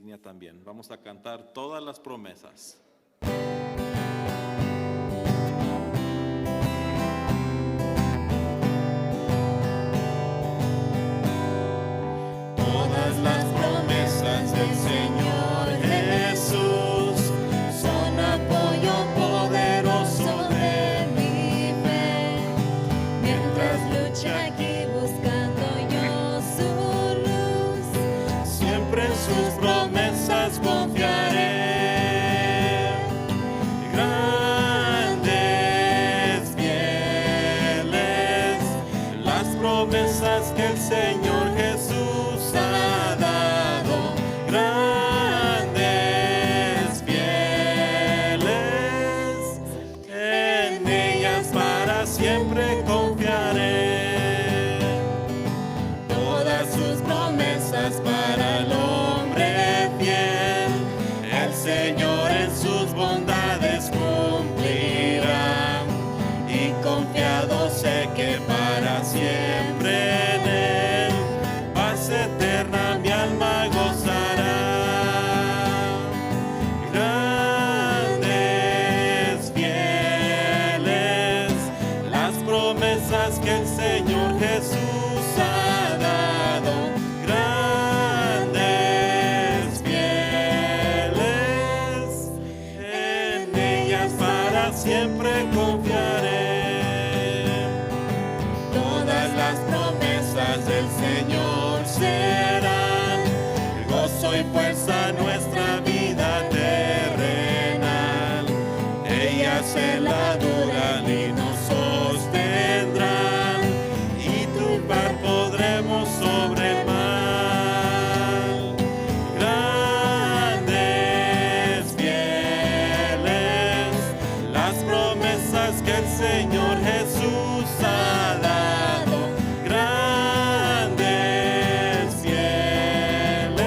línea también. Vamos a cantar todas las promesas. Todas las promesas del Señor Jesús son apoyo poderoso de mi fe. Mientras lucha aquí buscando yo su luz, siempre en sus promesas confiaré. Grandes, fieles, las promesas que el Señor Jesús ha dado. Grandes, fieles, en ellas para siempre confiaré. Todas sus promesas para el hombre fiel, el Señor en sus bondades cumplirá. Y confiado sé que para siempre en Él paz eterna mi alma gozará. Grandes, fieles, las promesas que el Señor Jesús ha dado. Grandes, fieles, en ellas para siempre confiaré. Todas las promesas del Señor serán gozo y fuerza a nuestra vida terrenal. Ellas en la dura y nos sostendrán, y triunfar podremos sobre el mal. Grandes, fieles, las promesas que el Señor Jesús ha dado. Grandes, fieles,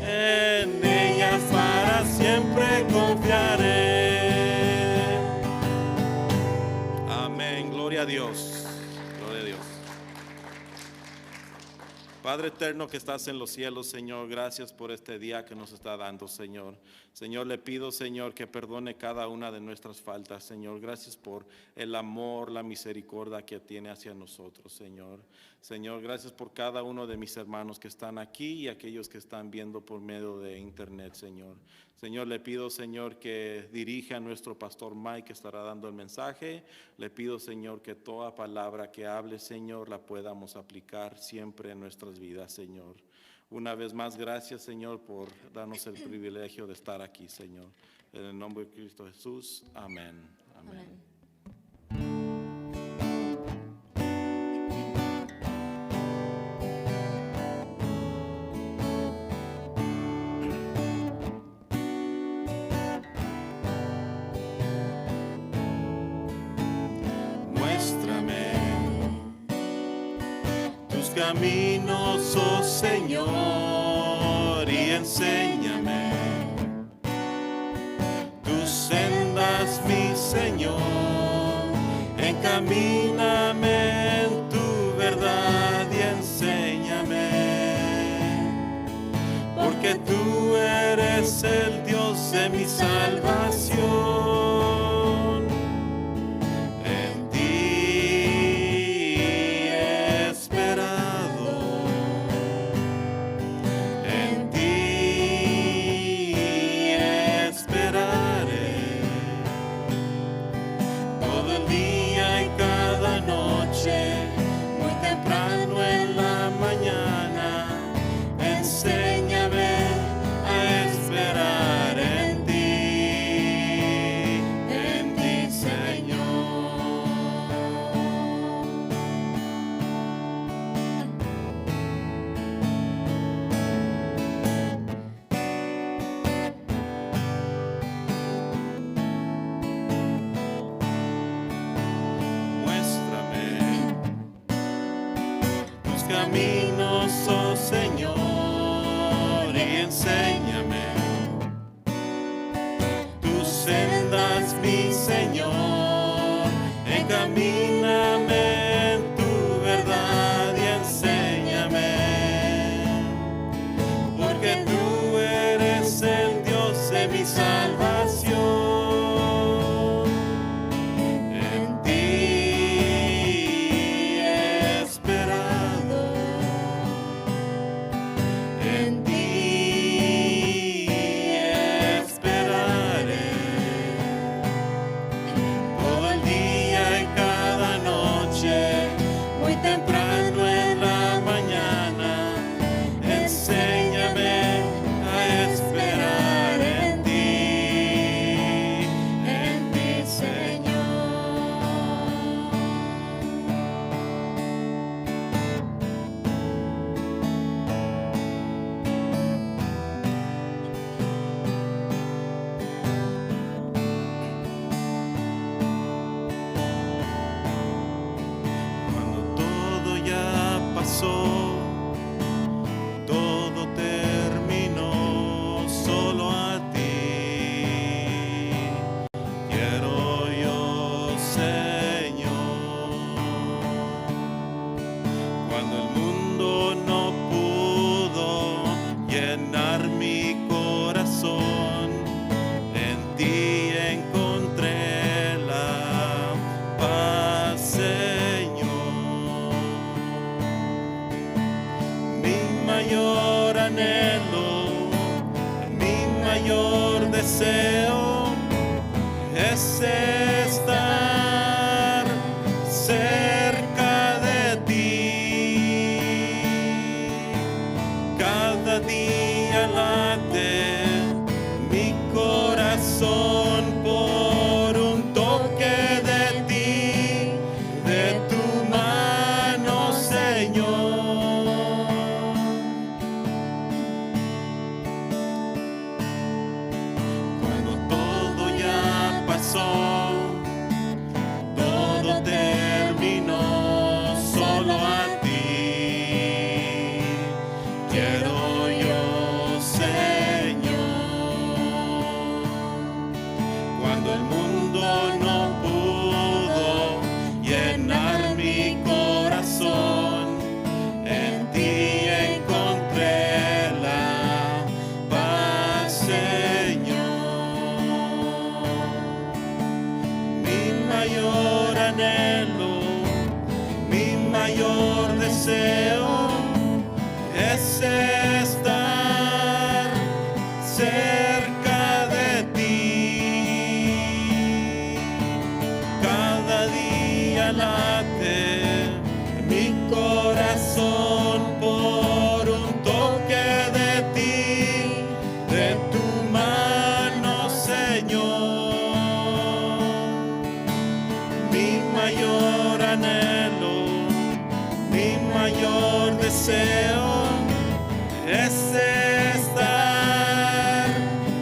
en ellas para siempre confiaré. Amén, gloria a Dios, gloria a Dios. Padre eterno que estás en los cielos, Señor, gracias por este día que nos está dando, Señor. Señor, le pido, Señor, que perdone cada una de nuestras faltas, Señor. Gracias por el amor, la misericordia que tiene hacia nosotros, Señor. Señor, gracias por cada uno de mis hermanos que están aquí y aquellos que están viendo por medio de internet, Señor. Señor, le pido, Señor, que dirija a nuestro pastor Mike, que estará dando el mensaje. Le pido, Señor, que toda palabra que hable, Señor, la podamos aplicar siempre en nuestras vidas, Señor. Una vez más, gracias, Señor, por darnos el privilegio de estar aquí, Señor. En el nombre de Cristo Jesús, amén. Amén. Muéstrame tus caminos, oh Señor, y enséñame tus sendas, mi Señor. Encamíname en tu verdad y enséñame, porque tú eres el Dios de mi salvación. En ti he esperado, en ti esperaré todo el día y cada noche, muy temprano en la mañana. Enséñame a esperar en ti, Señor. Muéstrame tus caminos, oh Señor, y enséñame tus sendas, mi Señor. Encamíname en tu verdad y enséñame, porque tú deseo es estar cerca de ti. Cada día late mi corazón por un toque de ti, de tu mano, Señor. Cuando todo ya pasó, todo terminó, solo a ti quiero yo, Señor. Cuando el mundo no pudo llenar mi corazón, en ti encontré la paz, Señor. Mi mayor anhelo, mi mayor deseo es estar cerca de ti. Cada día late mi corazón por un toque de ti, de tu mano, Señor. Mi mayor anhelo, mi mayor deseo es estar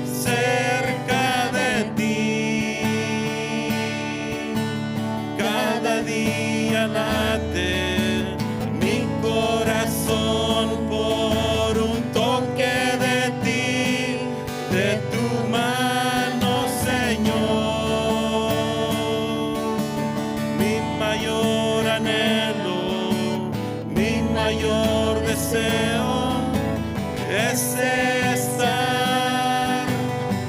cerca de ti. Cada día late mi corazón por un toque de ti, de tu mano, Señor. Mi mayor anhelo, mi mayor deseo es estar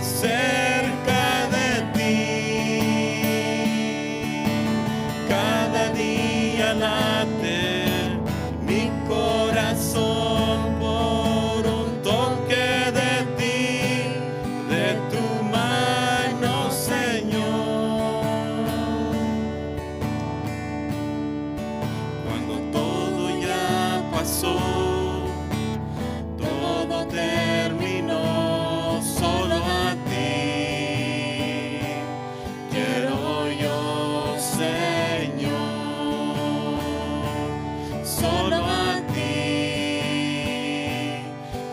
cerca de ti. Cada día late mi corazón por un toque de ti, de tu mano, Señor. Cuando todo ya pasó, todo terminó, solo a ti quiero yo, Señor. Solo a ti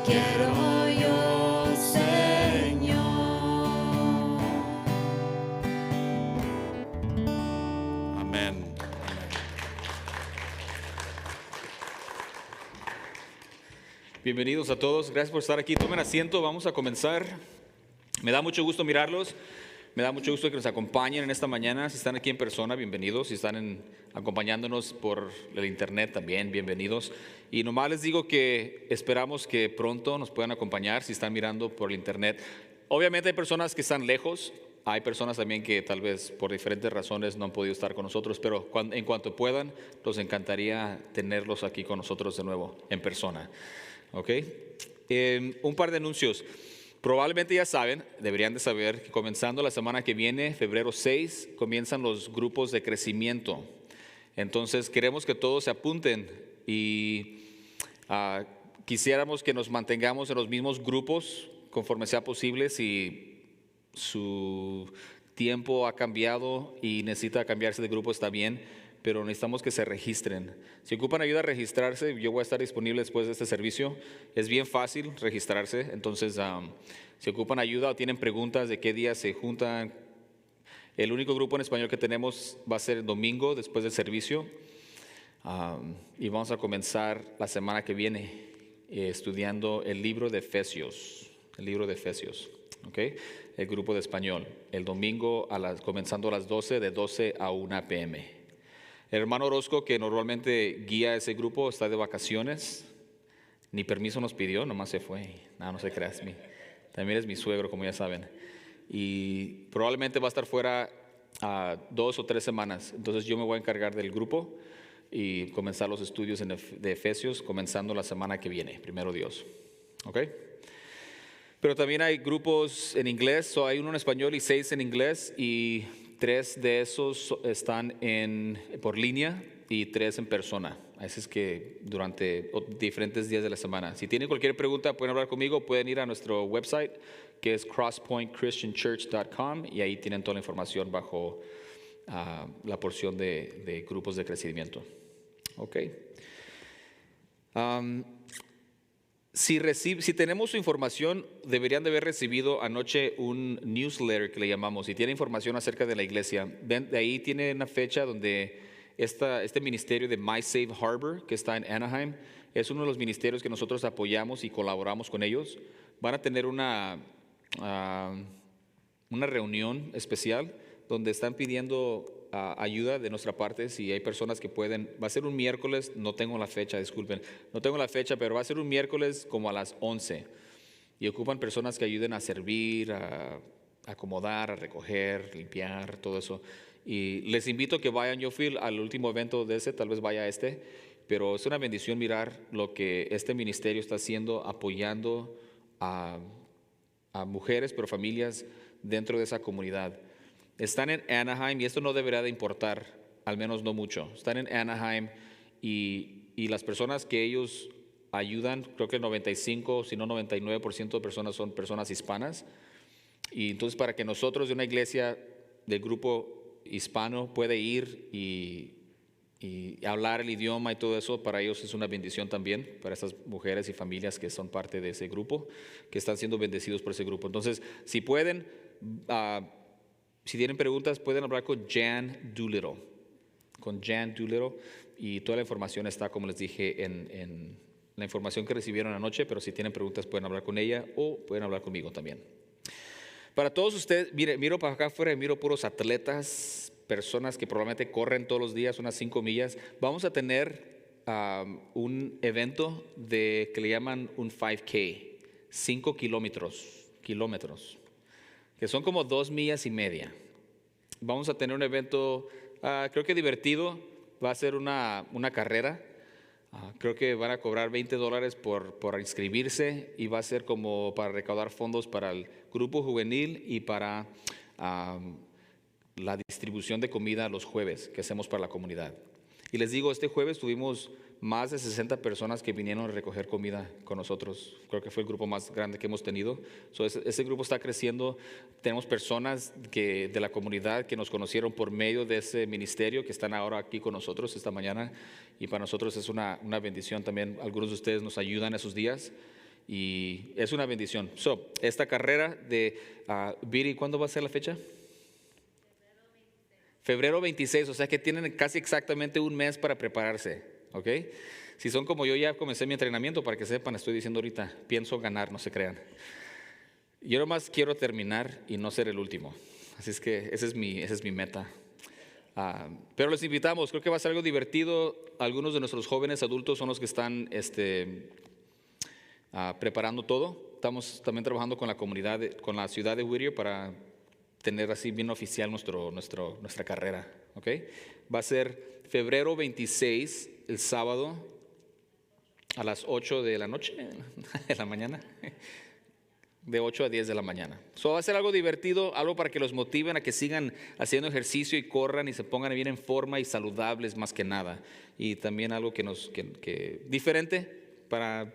quiero yo, Señor. Amén. Bienvenidos a todos, gracias por estar aquí. Tomen asiento, vamos a comenzar. Me da mucho gusto mirarlos, me da mucho gusto que nos acompañen en esta mañana. Si están aquí en persona, bienvenidos. Si están acompañándonos por el internet también, bienvenidos. Y nomás les digo que esperamos que pronto nos puedan acompañar si están mirando por el internet. Obviamente hay personas que están lejos, hay personas también que tal vez por diferentes razones no han podido estar con nosotros, pero en cuanto puedan, nos encantaría tenerlos aquí con nosotros de nuevo, en persona. ¿Ok? Un par de anuncios. Probablemente ya saben, deberían de saber que comenzando la semana que viene, febrero 6, comienzan los grupos de crecimiento. Entonces queremos que todos se apunten y quisiéramos que nos mantengamos en los mismos grupos conforme sea posible. Si su tiempo ha cambiado y necesita cambiarse de grupo, está bien, pero necesitamos que se registren. Si ocupan ayuda a registrarse, yo voy a estar disponible después de este servicio. Es bien fácil registrarse, entonces si ocupan ayuda o tienen preguntas de qué día se juntan, el único grupo en español que tenemos va a ser el domingo después del servicio, y vamos a comenzar la semana que viene estudiando el libro de Efesios, ¿okay? El grupo de español, el domingo comenzando a las 12, de 12 a 1 p.m. El hermano Orozco, que normalmente guía ese grupo, está de vacaciones. Ni permiso nos pidió, nomás se fue. No se creas. También es mi suegro, como ya saben. Y probablemente va a estar fuera 2 o 3 semanas. Entonces yo me voy a encargar del grupo y comenzar los estudios de Efesios, comenzando la semana que viene, primero Dios. ¿Ok? Pero también hay grupos en inglés, hay uno en español y 6 en inglés, y 3 de esos están por línea y 3 en persona. Así es que durante diferentes días de la semana. Si tienen cualquier pregunta, pueden hablar conmigo, pueden ir a nuestro website, que es crosspointchristianchurch.com, y ahí tienen toda la información bajo la porción de grupos de crecimiento. Ok. Si tenemos su información, deberían de haber recibido anoche un newsletter que le llamamos, y tiene información acerca de la iglesia. De ahí tiene una fecha donde este ministerio de My Save Harbor, que está en Anaheim, es uno de los ministerios que nosotros apoyamos y colaboramos con ellos. Van a tener una reunión especial donde están pidiendo ayuda de nuestra parte. Si hay personas que pueden, va a ser un miércoles, no tengo la fecha, disculpen, no tengo la fecha, pero va a ser un miércoles como a las 11, y ocupan personas que ayuden a servir, a acomodar, a recoger, limpiar, todo eso. Y les invito a que vayan. Yo fui al último evento de ese, tal vez vaya a este, pero es una bendición mirar lo que este ministerio está haciendo, apoyando a mujeres, pero familias dentro de esa comunidad. Están en Anaheim, y esto no debería de importar, al menos no mucho. Están en Anaheim, y las personas que ellos ayudan, creo que el 95, si no 99% de personas son personas hispanas. Y entonces, para que nosotros de una iglesia del grupo hispano pueda ir y hablar el idioma y todo eso, para ellos es una bendición también, para estas mujeres y familias que son parte de ese grupo, que están siendo bendecidos por ese grupo. Entonces, si pueden, si tienen preguntas, pueden hablar con Jan Doolittle. Y toda la información está, como les dije, en la información que recibieron anoche, pero si tienen preguntas pueden hablar con ella o pueden hablar conmigo también. Para todos ustedes, miro para acá afuera y miro puros atletas, personas que probablemente corren todos los días unas 5 millas. Vamos a tener un evento que le llaman un 5K, 5 kilómetros, que son como 2 millas y media. Vamos a tener un evento, creo que divertido. Va a ser una carrera. Creo que van a cobrar $20 por inscribirse, y va a ser como para recaudar fondos para el grupo juvenil y para la distribución de comida los jueves que hacemos para la comunidad. Y les digo, este jueves tuvimos más de 60 personas que vinieron a recoger comida con nosotros. Creo que fue el grupo más grande que hemos tenido. Ese grupo está creciendo. Tenemos personas de la comunidad que nos conocieron por medio de ese ministerio, que están ahora aquí con nosotros esta mañana, y para nosotros es una bendición también. Algunos de ustedes nos ayudan esos días y es una bendición. Esta carrera de Viri, ¿cuándo va a ser la fecha? Febrero 26, o sea que tienen casi exactamente un mes para prepararse, ¿ok? Si son como yo, ya comencé mi entrenamiento, para que sepan, estoy diciendo ahorita, pienso ganar, no se crean. Yo nomás quiero terminar y no ser el último, así es que esa es mi meta. Pero les invitamos, creo que va a ser algo divertido. Algunos de nuestros jóvenes adultos son los que están preparando todo. Estamos también trabajando con la comunidad, con la ciudad de Whittier, para tener así bien oficial nuestra carrera, ¿ok? Va a ser febrero 26, el sábado, a las 8 de la noche, de la mañana, de 8 a 10 de la mañana. Va a ser algo divertido, algo para que los motiven a que sigan haciendo ejercicio y corran y se pongan bien en forma y saludables más que nada. Y también algo que diferente para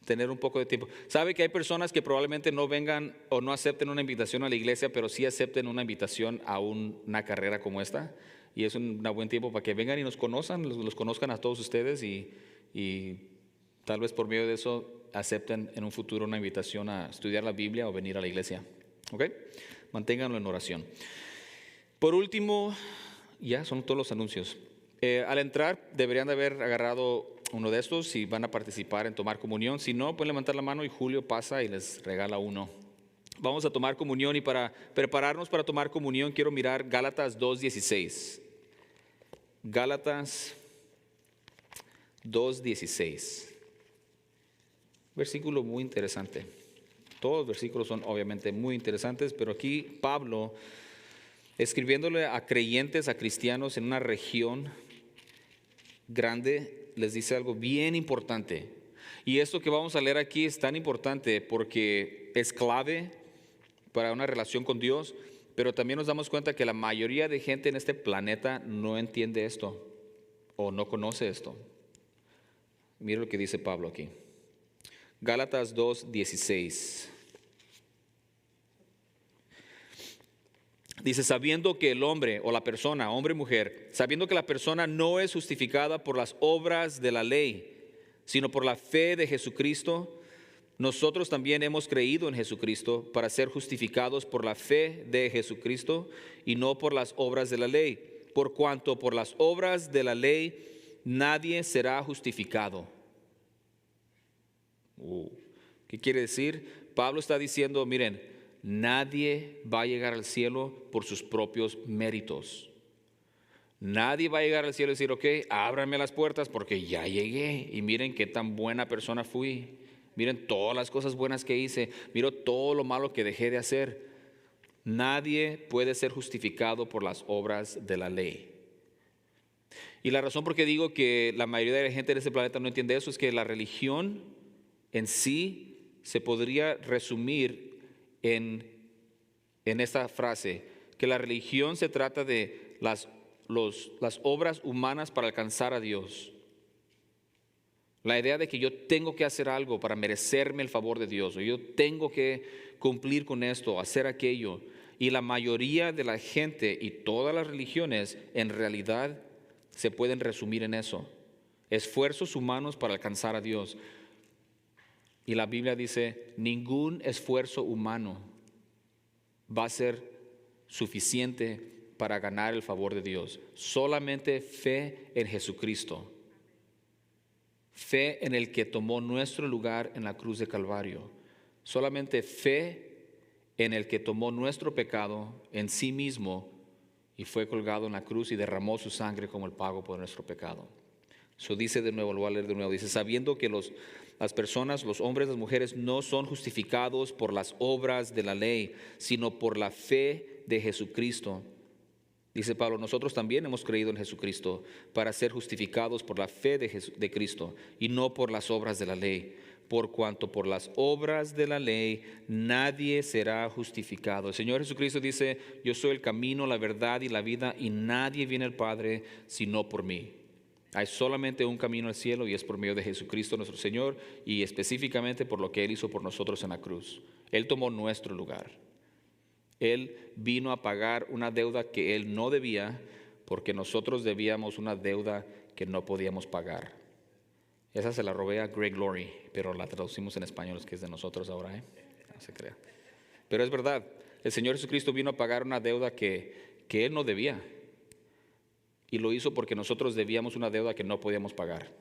tener un poco de tiempo. Sabe que hay personas que probablemente no vengan o no acepten una invitación a la iglesia, pero sí acepten una invitación a una carrera como esta. Y es un buen tiempo para que vengan y nos conozcan, los conozcan a todos ustedes, y tal vez por medio de eso acepten en un futuro una invitación a estudiar la Biblia o venir a la iglesia. ¿Ok? Manténganlo en oración. Por último, ya son todos los anuncios. Al entrar deberían de haber agarrado uno de estos si van a participar en tomar comunión. Si no, pueden levantar la mano y Julio pasa y les regala uno. Vamos a tomar comunión, y para prepararnos para tomar comunión quiero mirar Gálatas 2:16. Gálatas 2:16. Versículo muy interesante. Todos los versículos son obviamente muy interesantes, pero aquí Pablo, escribiéndole a creyentes, a cristianos en una región grande, les dice algo bien importante. Y esto que vamos a leer aquí es tan importante porque es clave para una relación con Dios, pero también nos damos cuenta que la mayoría de gente en este planeta no entiende esto o no conoce esto. Mira lo que dice Pablo aquí. Gálatas 2:16. Dice, sabiendo que el hombre o la persona, hombre y mujer, sabiendo que la persona no es justificada por las obras de la ley, sino por la fe de Jesucristo, nosotros también hemos creído en Jesucristo para ser justificados por la fe de Jesucristo y no por las obras de la ley. Por cuanto por las obras de la ley nadie será justificado. ¿Qué quiere decir? Pablo está diciendo, miren, nadie va a llegar al cielo por sus propios méritos. Nadie va a llegar al cielo y decir, ok, ábranme las puertas porque ya llegué y miren qué tan buena persona fui. Miren todas las cosas buenas que hice. Miro todo lo malo que dejé de hacer. Nadie puede ser justificado por las obras de la ley. Y la razón por qué digo que la mayoría de la gente en este planeta no entiende eso es que la religión en sí se podría resumir en esta frase, que la religión se trata de las obras humanas para alcanzar a Dios. La idea de que yo tengo que hacer algo para merecerme el favor de Dios, o yo tengo que cumplir con esto, hacer aquello. Y la mayoría de la gente y todas las religiones en realidad se pueden resumir en eso. Esfuerzos humanos para alcanzar a Dios. Y la Biblia dice, ningún esfuerzo humano va a ser suficiente para ganar el favor de Dios. Solamente fe en Jesucristo. Fe en el que tomó nuestro lugar en la cruz de Calvario. Solamente fe en el que tomó nuestro pecado en sí mismo y fue colgado en la cruz y derramó su sangre como el pago por nuestro pecado. Eso dice de nuevo, lo voy a leer de nuevo. Dice, sabiendo que las personas, los hombres, las mujeres no son justificados por las obras de la ley, sino por la fe de Jesucristo. Dice Pablo, nosotros también hemos creído en Jesucristo para ser justificados por la fe de Cristo y no por las obras de la ley. Por cuanto por las obras de la ley nadie será justificado. El Señor Jesucristo dice, yo soy el camino, la verdad y la vida y nadie viene al Padre sino por mí. Hay solamente un camino al cielo y es por medio de Jesucristo nuestro Señor y específicamente por lo que Él hizo por nosotros en la cruz. Él tomó nuestro lugar. Él vino a pagar una deuda que Él no debía porque nosotros debíamos una deuda que no podíamos pagar. Esa se la robé a Greg Laurie, pero la traducimos en español, es que es de nosotros ahora, no se crea. Pero es verdad, el Señor Jesucristo vino a pagar una deuda que Él no debía. Y lo hizo porque nosotros debíamos una deuda que no podíamos pagar.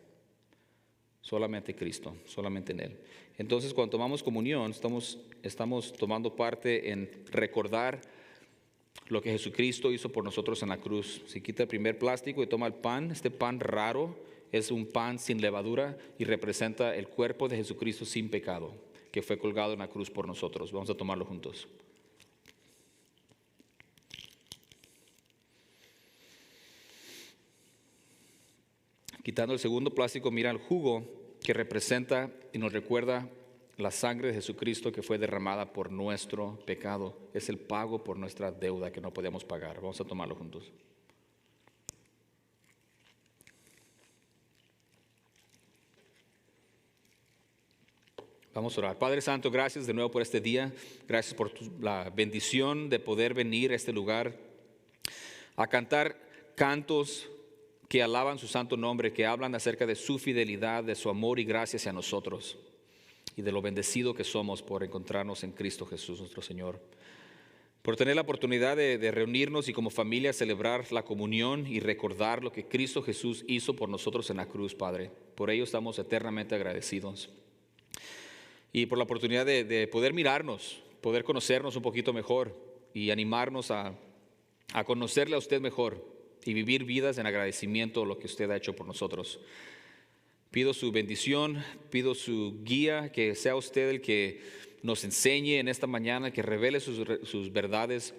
Solamente Cristo, solamente en Él. Entonces, cuando tomamos comunión, estamos tomando parte en recordar lo que Jesucristo hizo por nosotros en la cruz. Si quita el primer plástico y toma el pan, este pan raro es un pan sin levadura y representa el cuerpo de Jesucristo sin pecado, que fue colgado en la cruz por nosotros. Vamos a tomarlo juntos. Quitando el segundo plástico, mira el jugo que representa y nos recuerda la sangre de Jesucristo que fue derramada por nuestro pecado. Es el pago por nuestra deuda que no podíamos pagar. Vamos a tomarlo juntos. Vamos a orar. Padre Santo, gracias de nuevo por este día. Gracias por la bendición de poder venir a este lugar a cantar cantos que alaban su santo nombre, que hablan acerca de su fidelidad, de su amor y gracia hacia nosotros y de lo bendecido que somos por encontrarnos en Cristo Jesús nuestro Señor. Por tener la oportunidad de reunirnos y como familia celebrar la comunión y recordar lo que Cristo Jesús hizo por nosotros en la cruz, Padre. Por ello estamos eternamente agradecidos. Y por la oportunidad de poder mirarnos, poder conocernos un poquito mejor y animarnos a conocerle a usted mejor y vivir vidas en agradecimiento a lo que usted ha hecho por nosotros. Pido su bendición, pido su guía, que sea usted el que nos enseñe en esta mañana, que revele sus verdades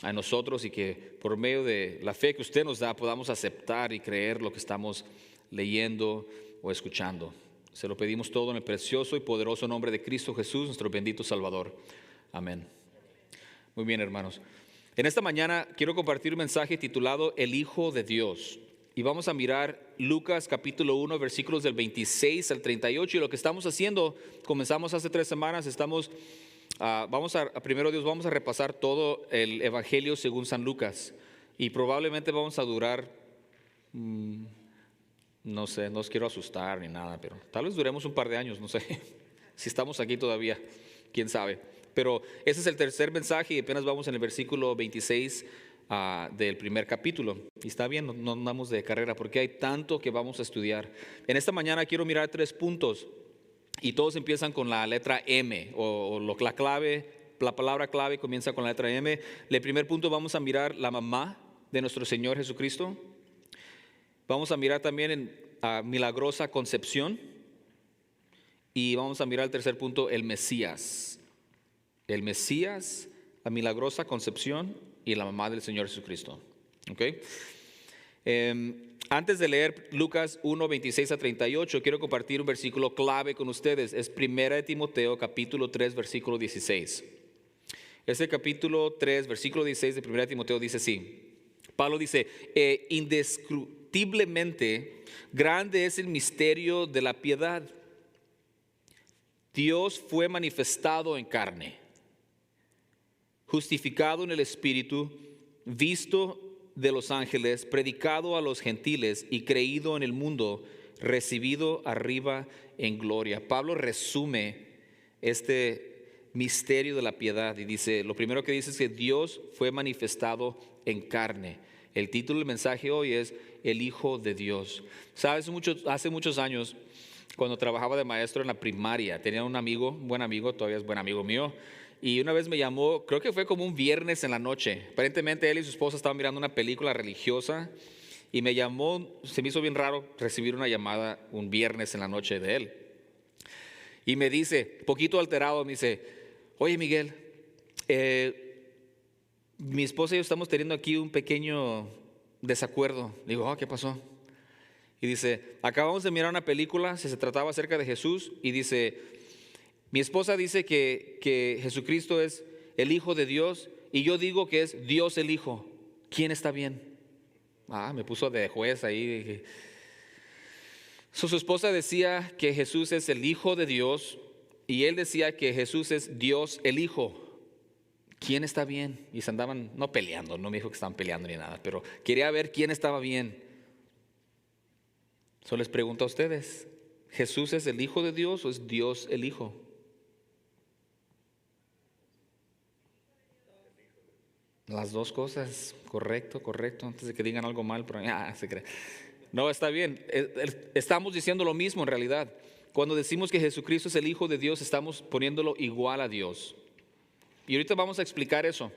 a nosotros y que por medio de la fe que usted nos da podamos aceptar y creer lo que estamos leyendo o escuchando. Se lo pedimos todo en el precioso y poderoso nombre de Cristo Jesús, nuestro bendito Salvador. Amén. Muy bien, hermanos. En esta mañana quiero compartir un mensaje titulado El Hijo de Dios. Y vamos a mirar Lucas capítulo 1, versículos del 26 al 38. Y lo que estamos haciendo, comenzamos hace 3 semanas, primero Dios, vamos a repasar todo el Evangelio según San Lucas. Y probablemente vamos a durar, no sé, no os quiero asustar ni nada, pero tal vez duremos un par de años, no sé, si estamos aquí todavía, quién sabe. Pero ese es el tercer mensaje y apenas vamos en el versículo 26 del primer capítulo. Y está bien, no andamos de carrera porque hay tanto que vamos a estudiar. En esta mañana quiero mirar 3 puntos y todos empiezan con la letra M la palabra clave comienza con la letra M. El primer punto vamos a mirar la mamá de nuestro Señor Jesucristo. Vamos a mirar también en milagrosa concepción y vamos a mirar el tercer punto, el Mesías. El Mesías, la milagrosa concepción y la mamá del Señor Jesucristo. ¿Okay? Antes de leer Lucas 1, 26 a 38, quiero compartir un versículo clave con ustedes. Es 1 de Timoteo, capítulo 3, versículo 16. Este capítulo 3, versículo 16 de 1 de Timoteo dice así. Pablo dice, indiscutiblemente grande es el misterio de la piedad. Dios fue manifestado en carne, justificado en el Espíritu, visto de los ángeles, predicado a los gentiles y creído en el mundo, recibido arriba en gloria. Pablo resume este misterio de la piedad y dice, lo primero que dice es que Dios fue manifestado en carne. El título del mensaje hoy es El Hijo de Dios. Sabes, hace muchos años, cuando trabajaba de maestro en la primaria, tenía un amigo, buen amigo, todavía es buen amigo mío, y una vez me llamó, creo que fue como un viernes en la noche. Aparentemente él y su esposa estaban mirando una película religiosa y me llamó, se me hizo bien raro recibir una llamada un viernes en la noche de él. Y me dice, poquito alterado, me dice, oye Miguel, mi esposa y yo estamos teniendo aquí un pequeño desacuerdo. Digo, ¿qué pasó? Y dice, acabamos de mirar una película, se trataba acerca de Jesús, y dice, mi esposa dice que Jesucristo es el Hijo de Dios, y yo digo que es Dios el Hijo. ¿Quién está bien? Me puso de juez ahí. Su esposa decía que Jesús es el Hijo de Dios, y él decía que Jesús es Dios el Hijo. ¿Quién está bien? Y se andaban, no peleando, no me dijo que estaban peleando ni nada, pero quería ver quién estaba bien. Solo les pregunto a ustedes, ¿Jesús es el Hijo de Dios o es Dios el Hijo? Las dos cosas, correcto, antes de que digan algo mal, pero se cree. No, está bien, estamos diciendo lo mismo en realidad. Cuando decimos que Jesucristo es el Hijo de Dios, estamos poniéndolo igual a Dios. Y ahorita vamos a explicar eso.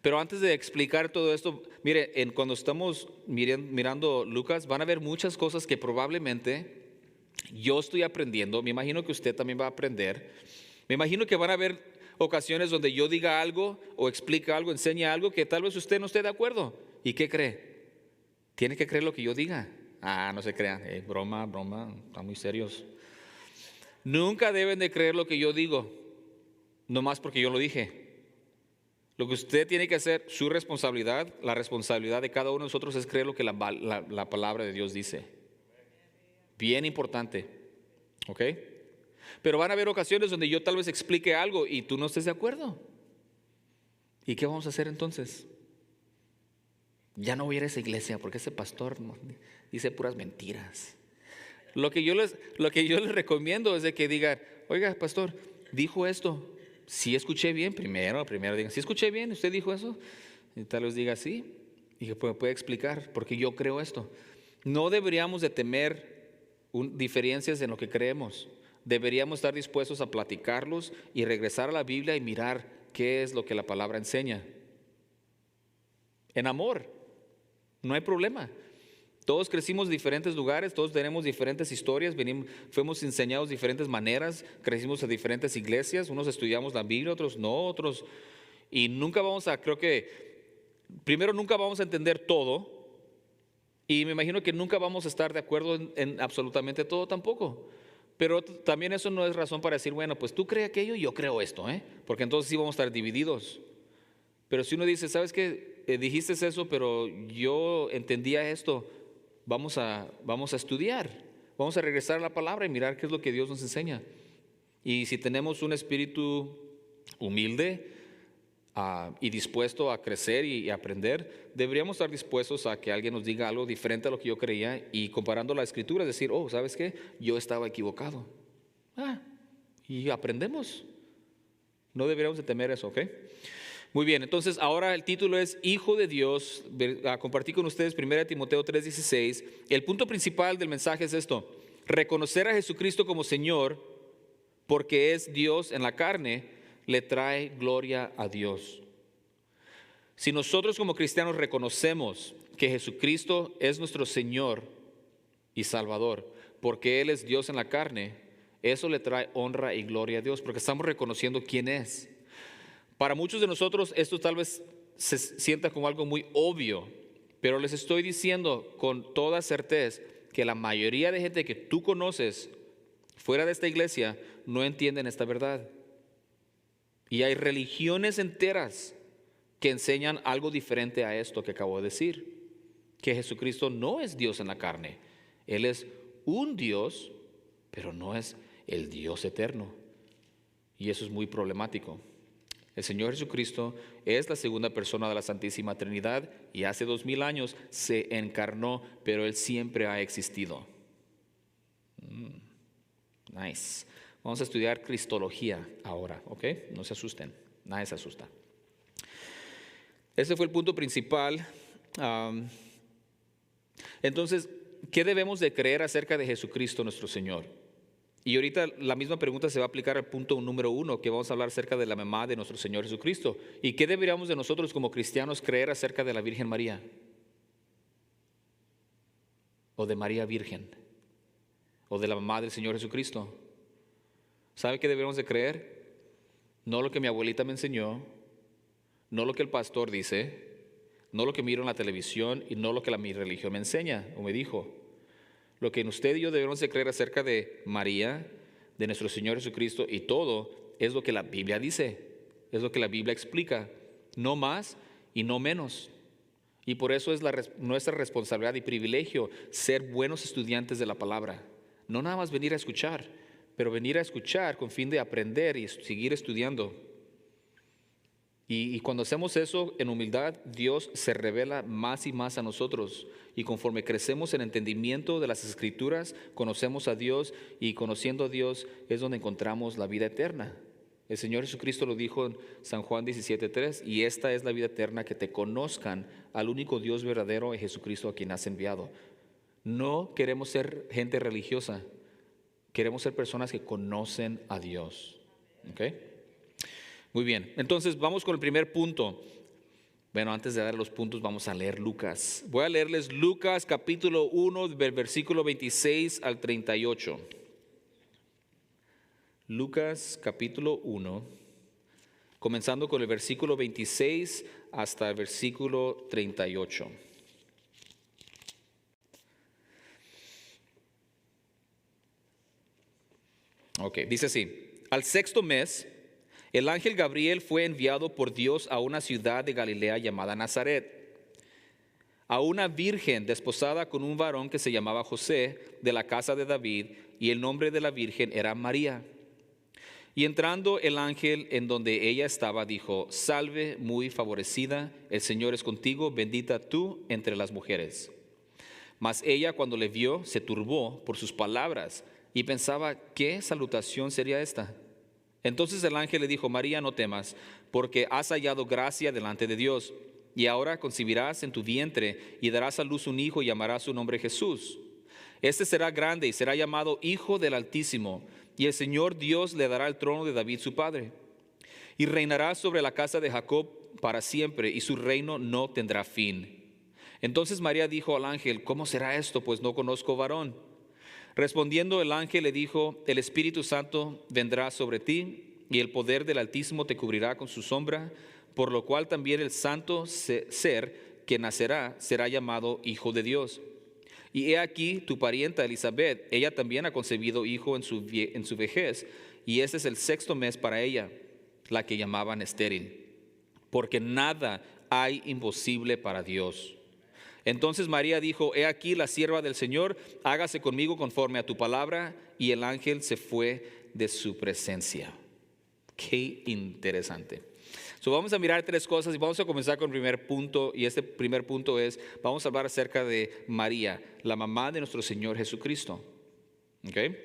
Pero antes de explicar todo esto, mire, cuando estamos mirando Lucas, van a ver muchas cosas que probablemente yo estoy aprendiendo. Me imagino que usted también va a aprender. Me imagino que van a haber ocasiones donde yo diga algo o explique algo, enseñe algo que tal vez usted no esté de acuerdo. ¿Y qué cree? Tiene que creer lo que yo diga. No se crean. Broma, están muy serios. Nunca deben de creer lo que yo digo, nomás porque yo lo dije. Lo que usted tiene que hacer, su responsabilidad, la responsabilidad de cada uno de nosotros es creer lo que la palabra de Dios dice. Bien importante, ¿ok? Pero van a haber ocasiones donde yo tal vez explique algo y tú no estés de acuerdo. ¿Y qué vamos a hacer entonces? Ya no voy a ir a esa iglesia porque ese pastor dice puras mentiras. Lo que yo les recomiendo es de que digan, oiga, pastor, dijo esto. Si escuché bien, primero digan, si escuché bien, usted dijo eso, y tal vez diga sí, y que puede explicar, porque yo creo esto. No deberíamos de temer diferencias en lo que creemos, deberíamos estar dispuestos a platicarlos y regresar a la Biblia y mirar qué es lo que la palabra enseña. En amor, no hay problema. Todos crecimos en diferentes lugares, todos tenemos diferentes historias, fuimos enseñados de diferentes maneras, crecimos en diferentes iglesias, unos estudiamos la Biblia, otros no, y nunca vamos a, primero nunca vamos a entender todo, y me imagino que nunca vamos a estar de acuerdo en absolutamente todo tampoco. Pero también eso no es razón para decir, bueno, pues tú crees aquello y yo creo esto, porque entonces sí vamos a estar divididos. Pero si uno dice, ¿sabes qué? Dijiste eso, pero yo entendía esto, vamos a estudiar, vamos a regresar a la palabra y mirar qué es lo que Dios nos enseña. Y si tenemos un espíritu humilde y dispuesto a crecer y aprender, deberíamos estar dispuestos a que alguien nos diga algo diferente a lo que yo creía y comparando la escritura, decir, oh, ¿sabes qué? Yo estaba equivocado. Y aprendemos. No deberíamos de temer eso, ¿ok? Muy bien, entonces ahora el título es Hijo de Dios. Compartí con ustedes 1 Timoteo 3:16. El punto principal del mensaje es esto: reconocer a Jesucristo como Señor, porque es Dios en la carne, le trae gloria a Dios. Si nosotros como cristianos reconocemos que Jesucristo es nuestro Señor y Salvador, porque Él es Dios en la carne, eso le trae honra y gloria a Dios, porque estamos reconociendo quién es. Para muchos de nosotros esto tal vez se sienta como algo muy obvio, pero les estoy diciendo con toda certeza que la mayoría de gente que tú conoces fuera de esta iglesia no entienden esta verdad. Y hay religiones enteras que enseñan algo diferente a esto que acabo de decir, que Jesucristo no es Dios en la carne. Él es un Dios, pero no es el Dios eterno. Y eso es muy problemático. El Señor Jesucristo es la segunda persona de la Santísima Trinidad y hace 2000 años se encarnó, pero Él siempre ha existido. Nice. Vamos a estudiar cristología ahora, ¿ok? No se asusten, nadie se asusta. Ese fue el punto principal. Entonces, ¿qué debemos de creer acerca de Jesucristo nuestro Señor? Y ahorita la misma pregunta se va a aplicar al punto número 1, que vamos a hablar acerca de la mamá de nuestro Señor Jesucristo. ¿Y qué deberíamos de nosotros como cristianos creer acerca de la Virgen María? O de María Virgen. O de la mamá del Señor Jesucristo. ¿Sabe qué deberíamos de creer? No lo que mi abuelita me enseñó, no lo que el pastor dice, no lo que miro en la televisión y no lo que mi religión me enseña o me dijo. Lo que usted y yo debemos de creer acerca de María, de nuestro Señor Jesucristo y todo, es lo que la Biblia dice, es lo que la Biblia explica, no más y no menos. Y por eso es nuestra responsabilidad y privilegio ser buenos estudiantes de la palabra. No nada más venir a escuchar, pero venir a escuchar con fin de aprender y seguir estudiando. Y cuando hacemos eso en humildad, Dios se revela más y más a nosotros. Y conforme crecemos en entendimiento de las Escrituras, conocemos a Dios, y conociendo a Dios es donde encontramos la vida eterna. El Señor Jesucristo lo dijo en San Juan 17:3, y esta es la vida eterna, que te conozcan al único Dios verdadero y Jesucristo a quien has enviado. No queremos ser gente religiosa, queremos ser personas que conocen a Dios. ¿Ok? Muy bien, entonces vamos con el primer punto. Bueno, antes de dar los puntos vamos a leer Lucas. Voy a leerles Lucas capítulo 1, del versículo 26 al 38. Lucas capítulo 1, comenzando con el versículo 26 hasta el versículo 38. Ok, dice así: al sexto mes, el ángel Gabriel fue enviado por Dios a una ciudad de Galilea llamada Nazaret, a una virgen desposada con un varón que se llamaba José, de la casa de David, y el nombre de la virgen era María. Y entrando el ángel en donde ella estaba, dijo: salve, muy favorecida, el Señor es contigo, bendita tú entre las mujeres. Mas ella, cuando le vio, se turbó por sus palabras y pensaba, ¿qué salutación sería esta? Entonces el ángel le dijo: María, no temas, porque has hallado gracia delante de Dios, y ahora concebirás en tu vientre y darás a luz un hijo y llamarás su nombre Jesús. Este será grande y será llamado Hijo del Altísimo, y el Señor Dios le dará el trono de David su padre. Y reinará sobre la casa de Jacob para siempre, y su reino no tendrá fin. Entonces María dijo al ángel: ¿cómo será esto? Pues no conozco varón. Respondiendo el ángel le dijo: el Espíritu Santo vendrá sobre ti, y el poder del Altísimo te cubrirá con su sombra, por lo cual también el santo ser que nacerá será llamado Hijo de Dios. Y he aquí tu parienta Elizabeth, ella también ha concebido hijo en su vejez, y este es el 6º mes para ella, la que llamaban estéril, porque nada hay imposible para Dios. Entonces María dijo, he aquí la sierva del Señor, hágase conmigo conforme a tu palabra, y el ángel se fue de su presencia. Qué interesante. Vamos a mirar 3 cosas y vamos a comenzar con el primer punto, y este primer punto es, vamos a hablar acerca de María, la mamá de nuestro Señor Jesucristo. ¿Okay?